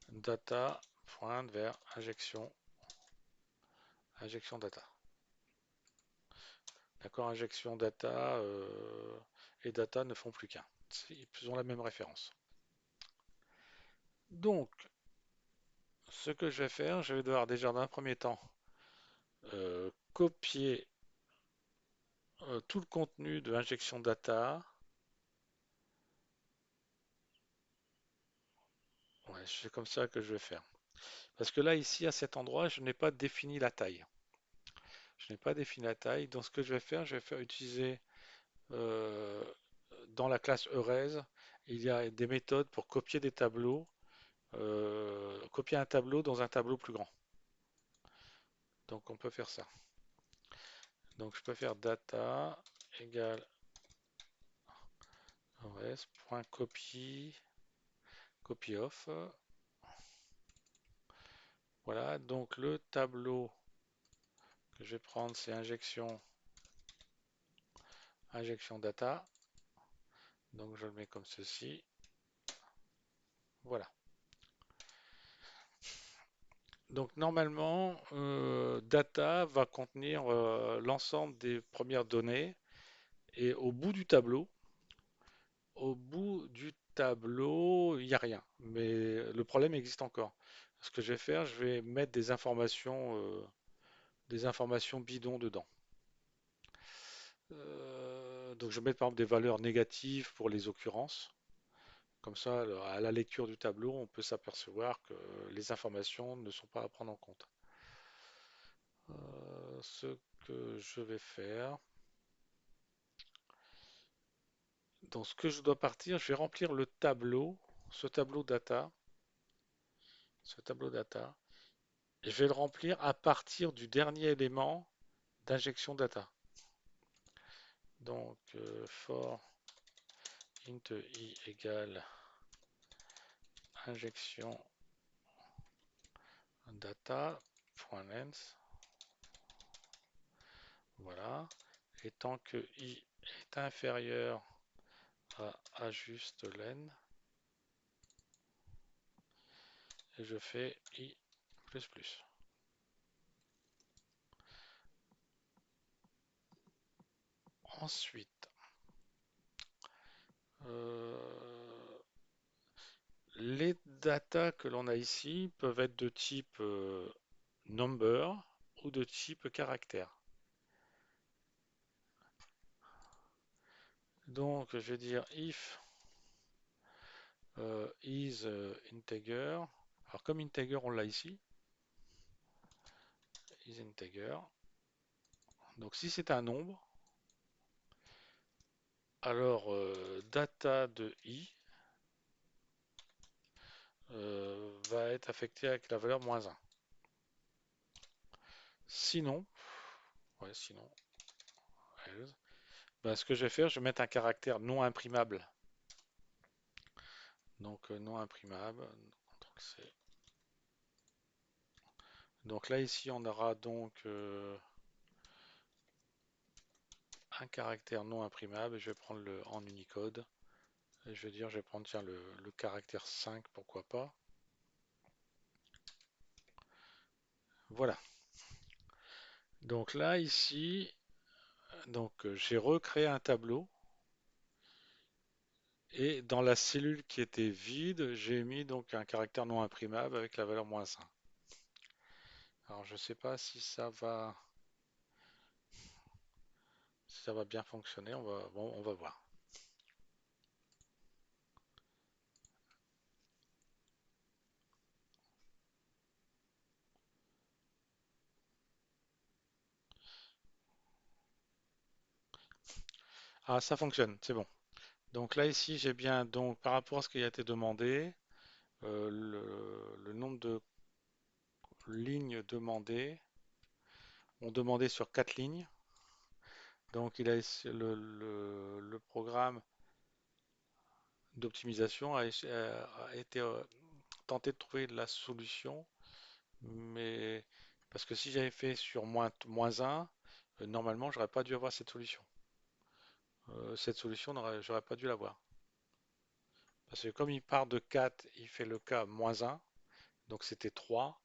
Data pointe vers injection data. D'accord, injection data et data ne font plus qu'un. Ils ont la même référence. Donc, ce que je vais faire, je vais devoir déjà dans un premier temps copier tout le contenu de injection data. Ouais, c'est comme ça que je vais faire. Parce que là, ici, à cet endroit, je n'ai pas défini la taille. Je n'ai pas défini la taille. Donc, ce que je vais faire utiliser euh, dans la classe Eurez, il y a des méthodes pour copier des tableaux, copier un tableau dans un tableau plus grand. Donc, on peut faire ça. Donc, je peux faire data égale Eurez.copy, copy of. Voilà. Donc, le tableau que je vais prendre, c'est injection data. Donc, je le mets comme ceci. Voilà. Donc normalement, data va contenir l'ensemble des premières données et au bout du tableau, il n'y a rien. Mais le problème existe encore. Ce que je vais faire, je vais mettre des informations bidons dedans. Donc je vais mettre par exemple des valeurs négatives pour les occurrences. Comme ça, à la lecture du tableau, on peut s'apercevoir que les informations ne sont pas à prendre en compte. Ce que je vais faire, dans ce que je dois partir, je vais remplir le tableau, ce tableau data, ce tableau data, et je vais le remplir à partir du dernier élément d'injection data. Donc, for int i égale injection data.length, voilà, et tant que i est inférieur à juste len, et je fais i plus plus. Ensuite, euh, les datas que l'on a ici peuvent être de type number ou de type caractère. Donc, je vais dire if is integer. Alors, comme integer, on l'a ici, is integer. Donc, si c'est un nombre, alors data de i va être affecté avec la valeur -1. Sinon, ouais, sinon, else, ben, ce que je vais faire, je vais mettre un caractère non imprimable. Donc, non imprimable. Donc là, ici, on aura donc un caractère non imprimable. Et je vais prendre le en Unicode. Et je vais dire, je vais prendre, tiens, le caractère 5, pourquoi pas. Voilà. Donc là, ici, donc j'ai recréé un tableau. Et dans la cellule qui était vide, j'ai mis donc un caractère non imprimable avec la valeur -1. Alors je ne sais pas si ça va bien fonctionner. On va voir. Ah, ça fonctionne, c'est bon. Donc là, ici, j'ai bien, donc par rapport à ce qui a été demandé, le nombre de lignes demandées, on demandait sur 4 lignes. Donc le programme d'optimisation a été tenté de trouver la solution, mais parce que si j'avais fait sur moins 1, normalement, j'aurais pas dû avoir cette solution. Cette solution, j'aurais pas dû l'avoir. Parce que comme il part de 4, il fait le cas -1, donc c'était 3.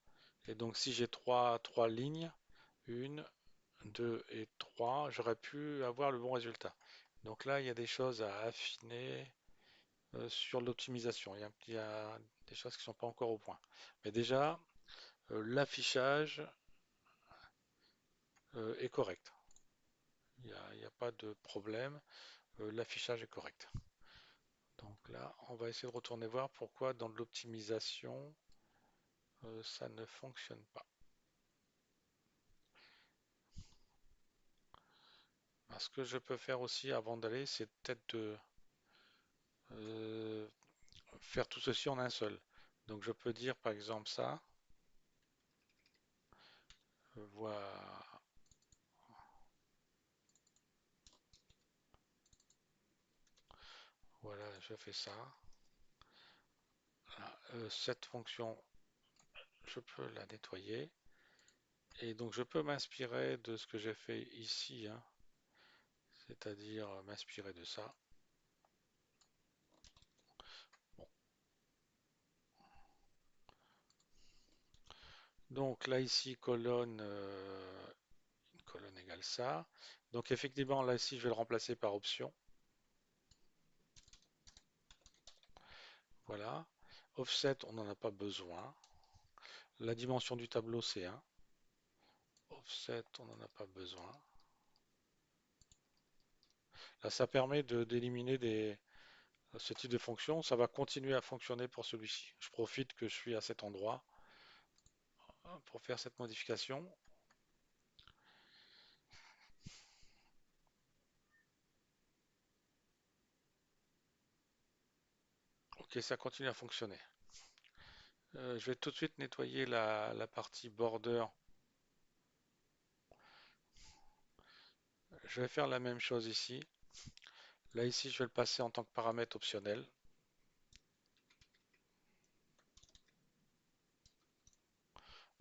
Et donc si j'ai trois lignes, une, 2 et 3, j'aurais pu avoir le bon résultat. Donc là, il y a des choses à affiner sur l'optimisation. Il y a des choses qui ne sont pas encore au point. Mais déjà, l'affichage est correct. Il y a pas de problème. L'affichage est correct. Donc là, on va essayer de retourner voir pourquoi dans l'optimisation, ça ne fonctionne pas. Ce que je peux faire aussi avant d'aller, c'est peut-être de euh, faire tout ceci en un seul. Donc je peux dire par exemple ça, voilà, voilà, je fais ça. Voilà, cette fonction, je peux la nettoyer. Et donc je peux m'inspirer de ce que j'ai fait ici, hein, c'est-à-dire m'inspirer de ça. Bon. Donc là ici, colonne, une colonne égale ça. Donc effectivement, là ici, je vais le remplacer par option. Voilà. Offset, on n'en a pas besoin. La dimension du tableau, c'est 1. Offset, on n'en a pas besoin. Là, ça permet d'éliminer ce type de fonction. Ça va continuer à fonctionner pour celui-ci. Je profite que je suis à cet endroit pour faire cette modification. Ok, ça continue à fonctionner. Je vais tout de suite nettoyer la partie border. Je vais faire la même chose ici. Là, ici, je vais le passer en tant que paramètre optionnel.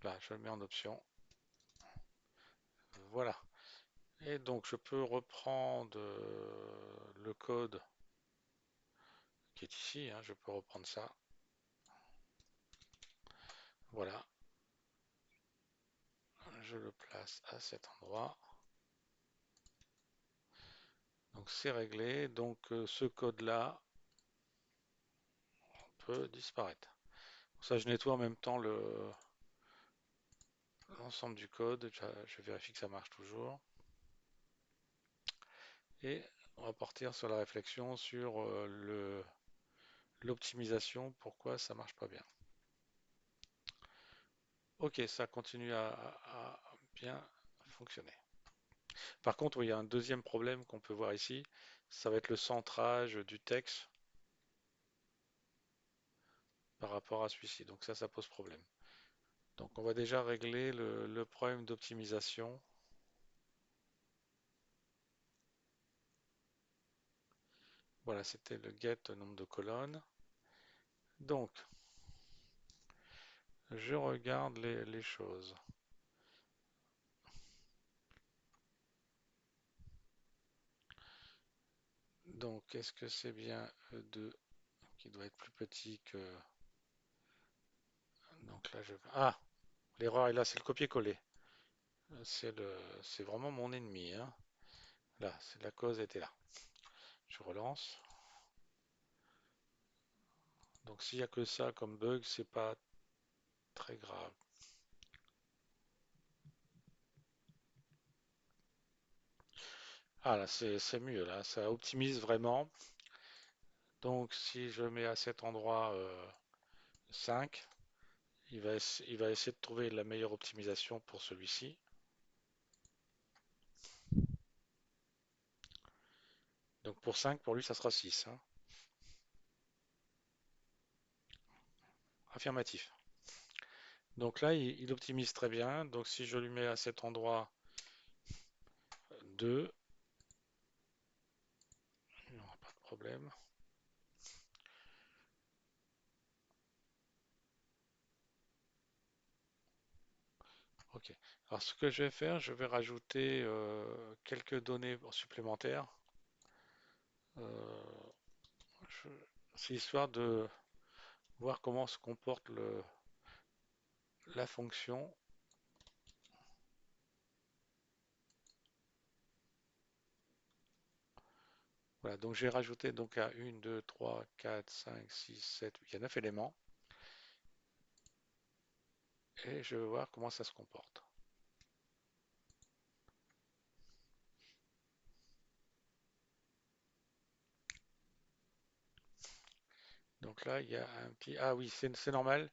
Là, je le mets en option. Voilà. Et donc, je peux reprendre le code qui est ici, hein. Je peux reprendre ça. Voilà. Je le place à cet endroit. Donc, c'est réglé. Donc, ce code-là peut disparaître. Ça, je nettoie en même temps l'ensemble du code. Je vérifie que ça marche toujours. Et on va partir sur la réflexion sur l'optimisation, pourquoi ça marche pas bien. Ok, ça continue à bien fonctionner. Par contre, oui, il y a un deuxième problème qu'on peut voir ici, ça va être le centrage du texte par rapport à celui-ci. Donc ça pose problème. Donc on va déjà régler le problème d'optimisation. Voilà, c'était le get nombre de colonnes. Donc, je regarde les choses. Donc, est-ce que c'est bien E2 qui doit être plus petit que... Donc là, Ah, l'erreur est là, c'est le copier-coller. C'est vraiment mon ennemi, hein. Là, c'est la cause était là. Je relance. Donc s'il n'y a que ça comme bug, c'est pas très grave. Ah là, c'est mieux là, ça optimise vraiment. Donc si je mets à cet endroit 5, il va essayer de trouver la meilleure optimisation pour celui-ci. Donc pour 5, pour lui, ça sera 6, hein. Affirmatif. Donc là, il optimise très bien. Donc si je lui mets à cet endroit 2, il n'y aura pas de problème. Ok. Alors ce que je vais faire, je vais rajouter quelques données supplémentaires. Euh, je- c'est histoire de voir comment se comporte la fonction. Voilà, donc j'ai rajouté donc à 1, 2, 3, 4, 5, 6, 7, il y a 9 éléments. Et je vais voir comment ça se comporte. Donc là, il y a un petit... Ah oui, c'est normal.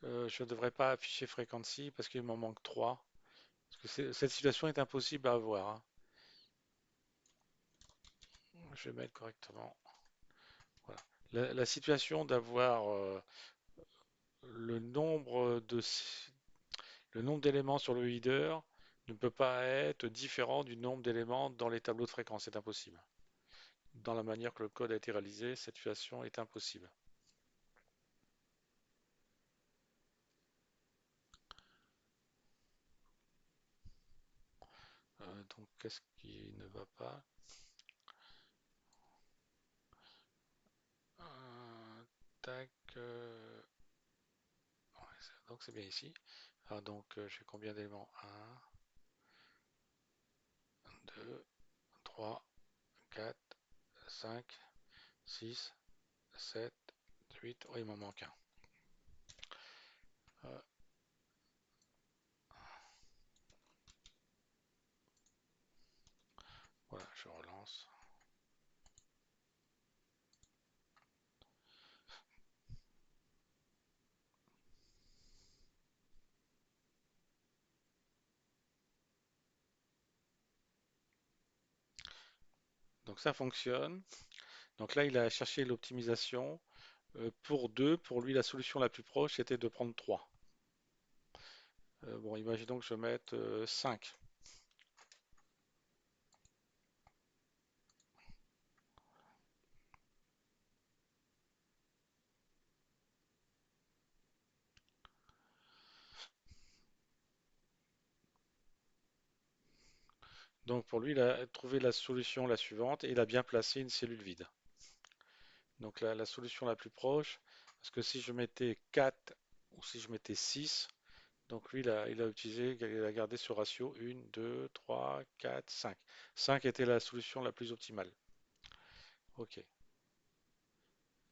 Je ne devrais pas afficher frequency parce qu'il m'en manque 3. Parce que cette situation est impossible à avoir, hein. Je vais mettre correctement. Voilà. La situation d'avoir le nombre d'éléments sur le header ne peut pas être différent du nombre d'éléments dans les tableaux de fréquence. C'est impossible. Dans la manière que le code a été réalisé, cette situation est impossible. Donc, qu'est-ce qui ne va pas? Tac. Ouais, donc, c'est bien ici. Alors, donc, j'ai combien d'éléments? Un, 2, 3, 4, 5, 6, 7, 8. Oh, il m'en manque un. Euh, voilà, je relance. Donc, ça fonctionne. Donc là, il a cherché l'optimisation. Pour 2, pour lui, la solution la plus proche, c'était de prendre 3. Bon, imaginons que je mette 5. Donc pour lui, il a trouvé la solution la suivante et il a bien placé une cellule vide. Donc la solution la plus proche, parce que si je mettais 4 ou si je mettais 6, donc lui, il a utilisé, il a gardé ce ratio 1, 2, 3, 4, 5. 5 était la solution la plus optimale. Ok.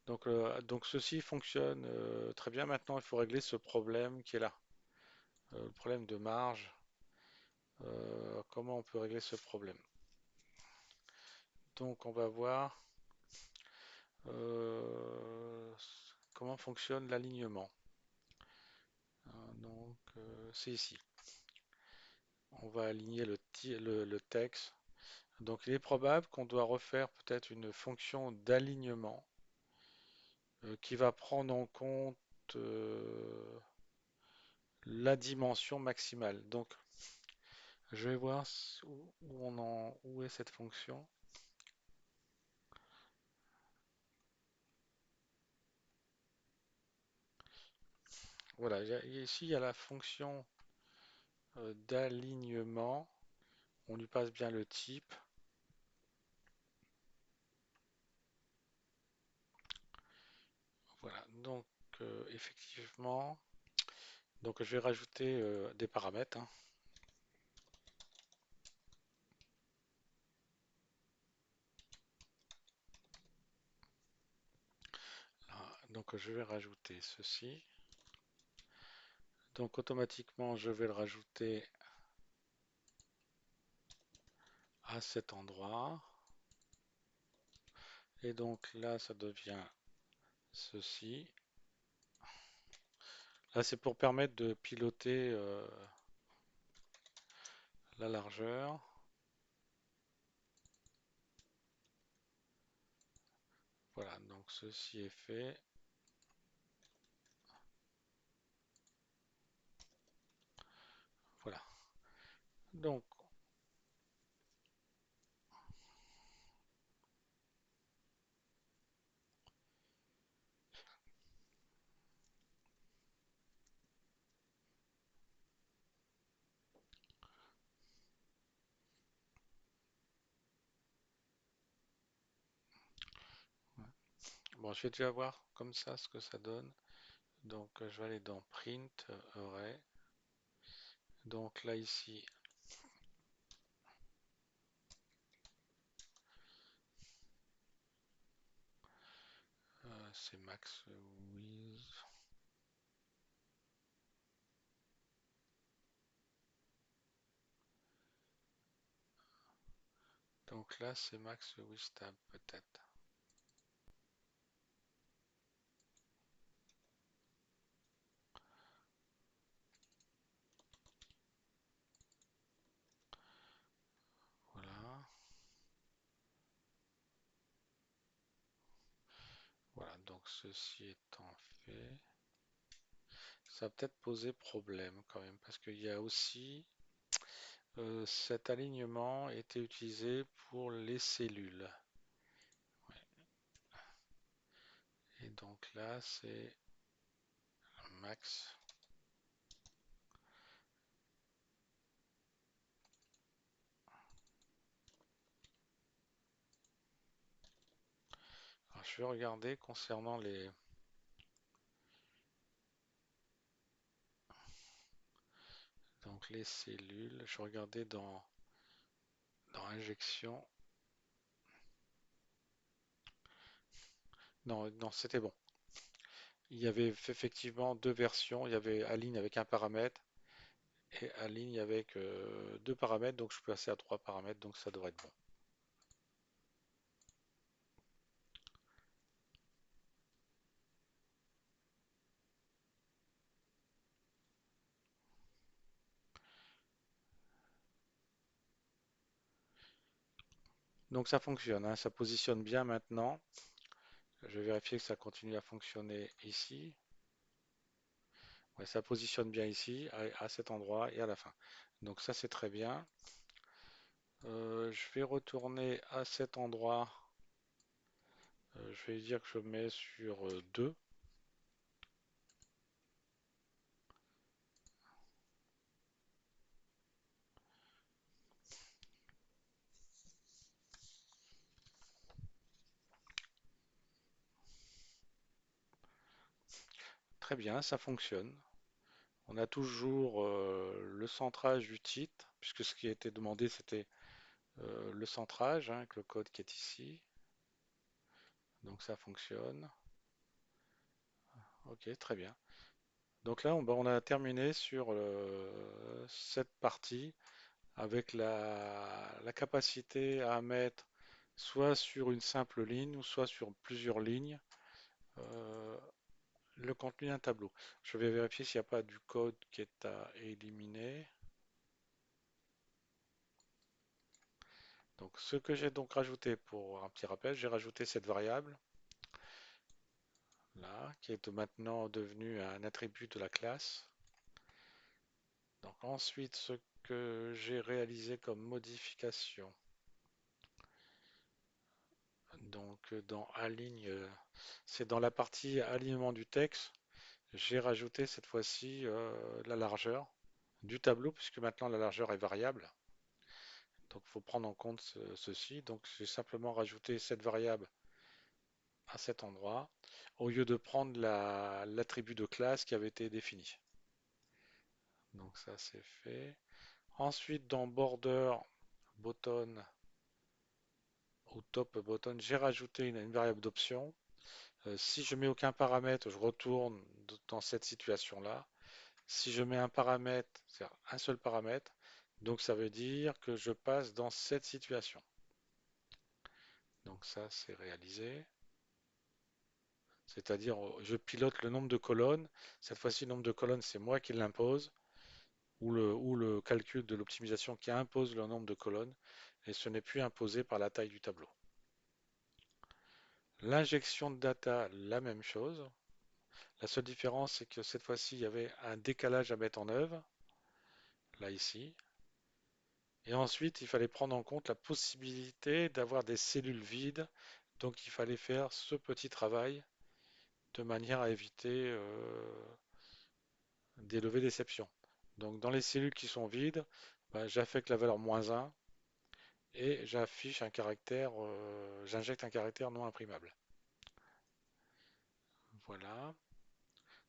Donc ceci fonctionne très bien. Maintenant, il faut régler ce problème qui est là. Le problème de marge. Comment on peut régler ce problème? Donc on va voir euh, comment fonctionne l'alignement. C'est ici. On va aligner le texte. Donc il est probable qu'on doit refaire peut-être une fonction d'alignement qui va prendre en compte la dimension maximale. Donc je vais voir où est cette fonction. Voilà, ici il y a la fonction d'alignement. On lui passe bien le type. Voilà, donc effectivement, donc je vais rajouter des paramètres, hein. Là, donc je vais rajouter ceci. Donc automatiquement, je vais le rajouter à cet endroit. Et donc là, ça devient ceci. Là, c'est pour permettre de piloter la largeur. Voilà, donc ceci est fait. Voilà. Donc, bon, je vais déjà voir comme ça ce que ça donne. Donc, je vais aller dans Print Array. Donc là, ici, c'est max width. Donc là, c'est max width tab peut-être. Donc ceci étant fait, ça va peut-être poser problème quand même, parce qu'il y a aussi cet alignement était utilisé pour les cellules. Et donc là, c'est max. Alors, je vais regarder concernant les cellules. Je regardais dans injection. Non, non, c'était bon. Il y avait effectivement deux versions. Il y avait align avec un paramètre et align avec deux paramètres. Donc je peux passer à trois paramètres. Donc ça devrait être bon. Donc ça fonctionne, hein, ça positionne bien maintenant. Je vais vérifier que ça continue à fonctionner ici. Ouais, ça positionne bien ici, à cet endroit et à la fin. Donc ça c'est très bien. Je vais retourner à cet endroit. Je vais dire que je mets sur 2. Très bien, ça fonctionne. On a toujours le centrage du titre, puisque ce qui a été demandé c'était le centrage, hein, avec le code qui est ici. Donc ça fonctionne. Ok, très bien. Donc là, on a terminé sur cette partie avec la capacité à mettre soit sur une simple ligne ou soit sur plusieurs lignes euh, le contenu d'un tableau. Je vais vérifier s'il n'y a pas du code qui est à éliminer. Donc ce que j'ai donc rajouté pour un petit rappel, j'ai rajouté cette variable là qui est maintenant devenue un attribut de la classe. Donc ensuite, ce que j'ai réalisé comme modification, donc dans aligne, c'est dans la partie alignement du texte, j'ai rajouté cette fois-ci la largeur du tableau, puisque maintenant la largeur est variable. Donc il faut prendre en compte ceci. Donc j'ai simplement rajouté cette variable à cet endroit, au lieu de prendre l'attribut de classe qui avait été défini. Donc ça c'est fait. Ensuite dans border button ou top button, j'ai rajouté une variable d'option. Si je mets aucun paramètre, je retourne dans cette situation-là. Si je mets un paramètre, c'est-à-dire un seul paramètre, donc ça veut dire que je passe dans cette situation. Donc ça, c'est réalisé. C'est-à-dire, je pilote le nombre de colonnes. Cette fois-ci, le nombre de colonnes, c'est moi qui l'impose, ou le calcul de l'optimisation qui impose le nombre de colonnes, et ce n'est plus imposé par la taille du tableau. L'injection de data, la même chose. La seule différence, c'est que cette fois-ci, il y avait un décalage à mettre en œuvre, là ici. Et ensuite, il fallait prendre en compte la possibilité d'avoir des cellules vides. Donc, il fallait faire ce petit travail de manière à éviter des levées d'exception. Donc, dans les cellules qui sont vides, ben, j'affecte la valeur -1 et j'affiche un caractère, j'injecte un caractère non imprimable. Voilà.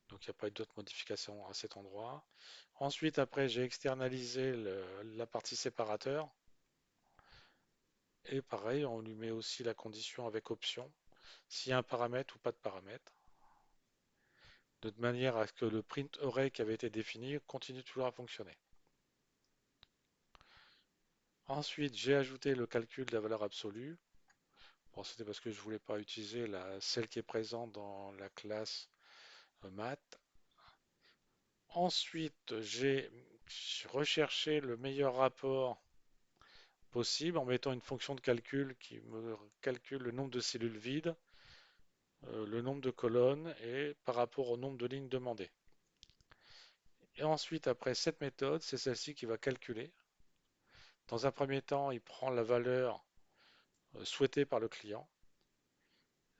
Donc, il n'y a pas eu d'autres modifications à cet endroit. Ensuite, après, j'ai externalisé la partie séparateur. Et pareil, on lui met aussi la condition avec option, s'il y a un paramètre ou pas de paramètre, de manière à ce que le print array qui avait été défini continue toujours à fonctionner. Ensuite, j'ai ajouté le calcul de la valeur absolue. Bon, c'était parce que je voulais pas utiliser celle qui est présente dans la classe math. Ensuite, j'ai recherché le meilleur rapport possible en mettant une fonction de calcul qui me calcule le nombre de cellules vides le nombre de colonnes et par rapport au nombre de lignes demandées. Et ensuite, après cette méthode, c'est celle-ci qui va calculer. Dans un premier temps, il prend la valeur souhaitée par le client.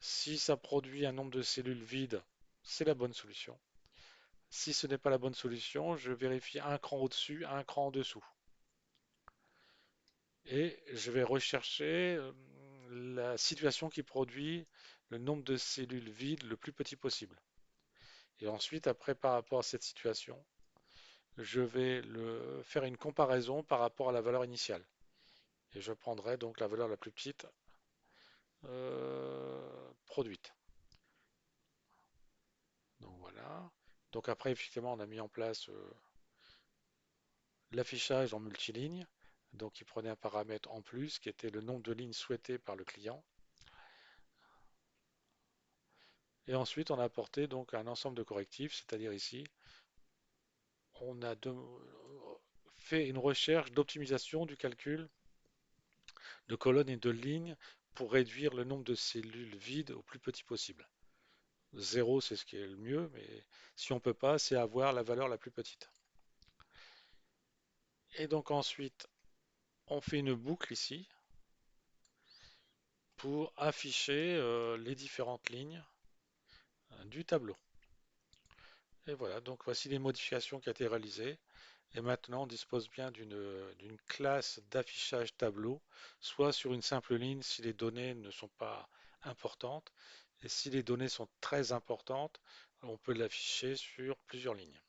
Si ça produit un nombre de cellules vides, c'est la bonne solution. Si ce n'est pas la bonne solution, je vérifie un cran au-dessus, un cran en dessous. Et je vais rechercher la situation qui produit le nombre de cellules vides le plus petit possible. Et ensuite, après, par rapport à cette situation, je vais faire une comparaison par rapport à la valeur initiale. Et je prendrai donc la valeur la plus petite produite. Donc voilà. Donc après, effectivement, on a mis en place l'affichage en multiligne. Donc il prenait un paramètre en plus qui était le nombre de lignes souhaitées par le client. Et ensuite, on a apporté donc un ensemble de correctifs, c'est-à-dire ici, on a fait une recherche d'optimisation du calcul de colonnes et de lignes pour réduire le nombre de cellules vides au plus petit possible. Zéro, c'est ce qui est le mieux, mais si on ne peut pas, c'est avoir la valeur la plus petite. Et donc ensuite, on fait une boucle ici pour afficher les différentes lignes du tableau. Et voilà, donc voici les modifications qui ont été réalisées. Et maintenant, on dispose bien d'une classe d'affichage tableau, soit sur une simple ligne si les données ne sont pas importantes, et si les données sont très importantes, on peut l'afficher sur plusieurs lignes.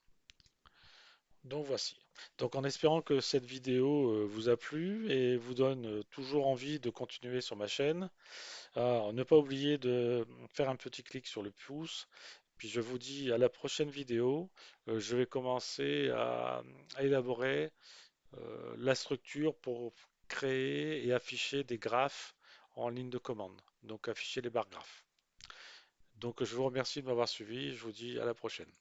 Donc voici. Donc en espérant que cette vidéo vous a plu et vous donne toujours envie de continuer sur ma chaîne, ne pas oublier de faire un petit clic sur le pouce. Puis je vous dis à la prochaine vidéo. Je vais commencer à élaborer la structure pour créer et afficher des graphes en ligne de commande. Donc afficher les barres graphes. Donc je vous remercie de m'avoir suivi. Je vous dis à la prochaine.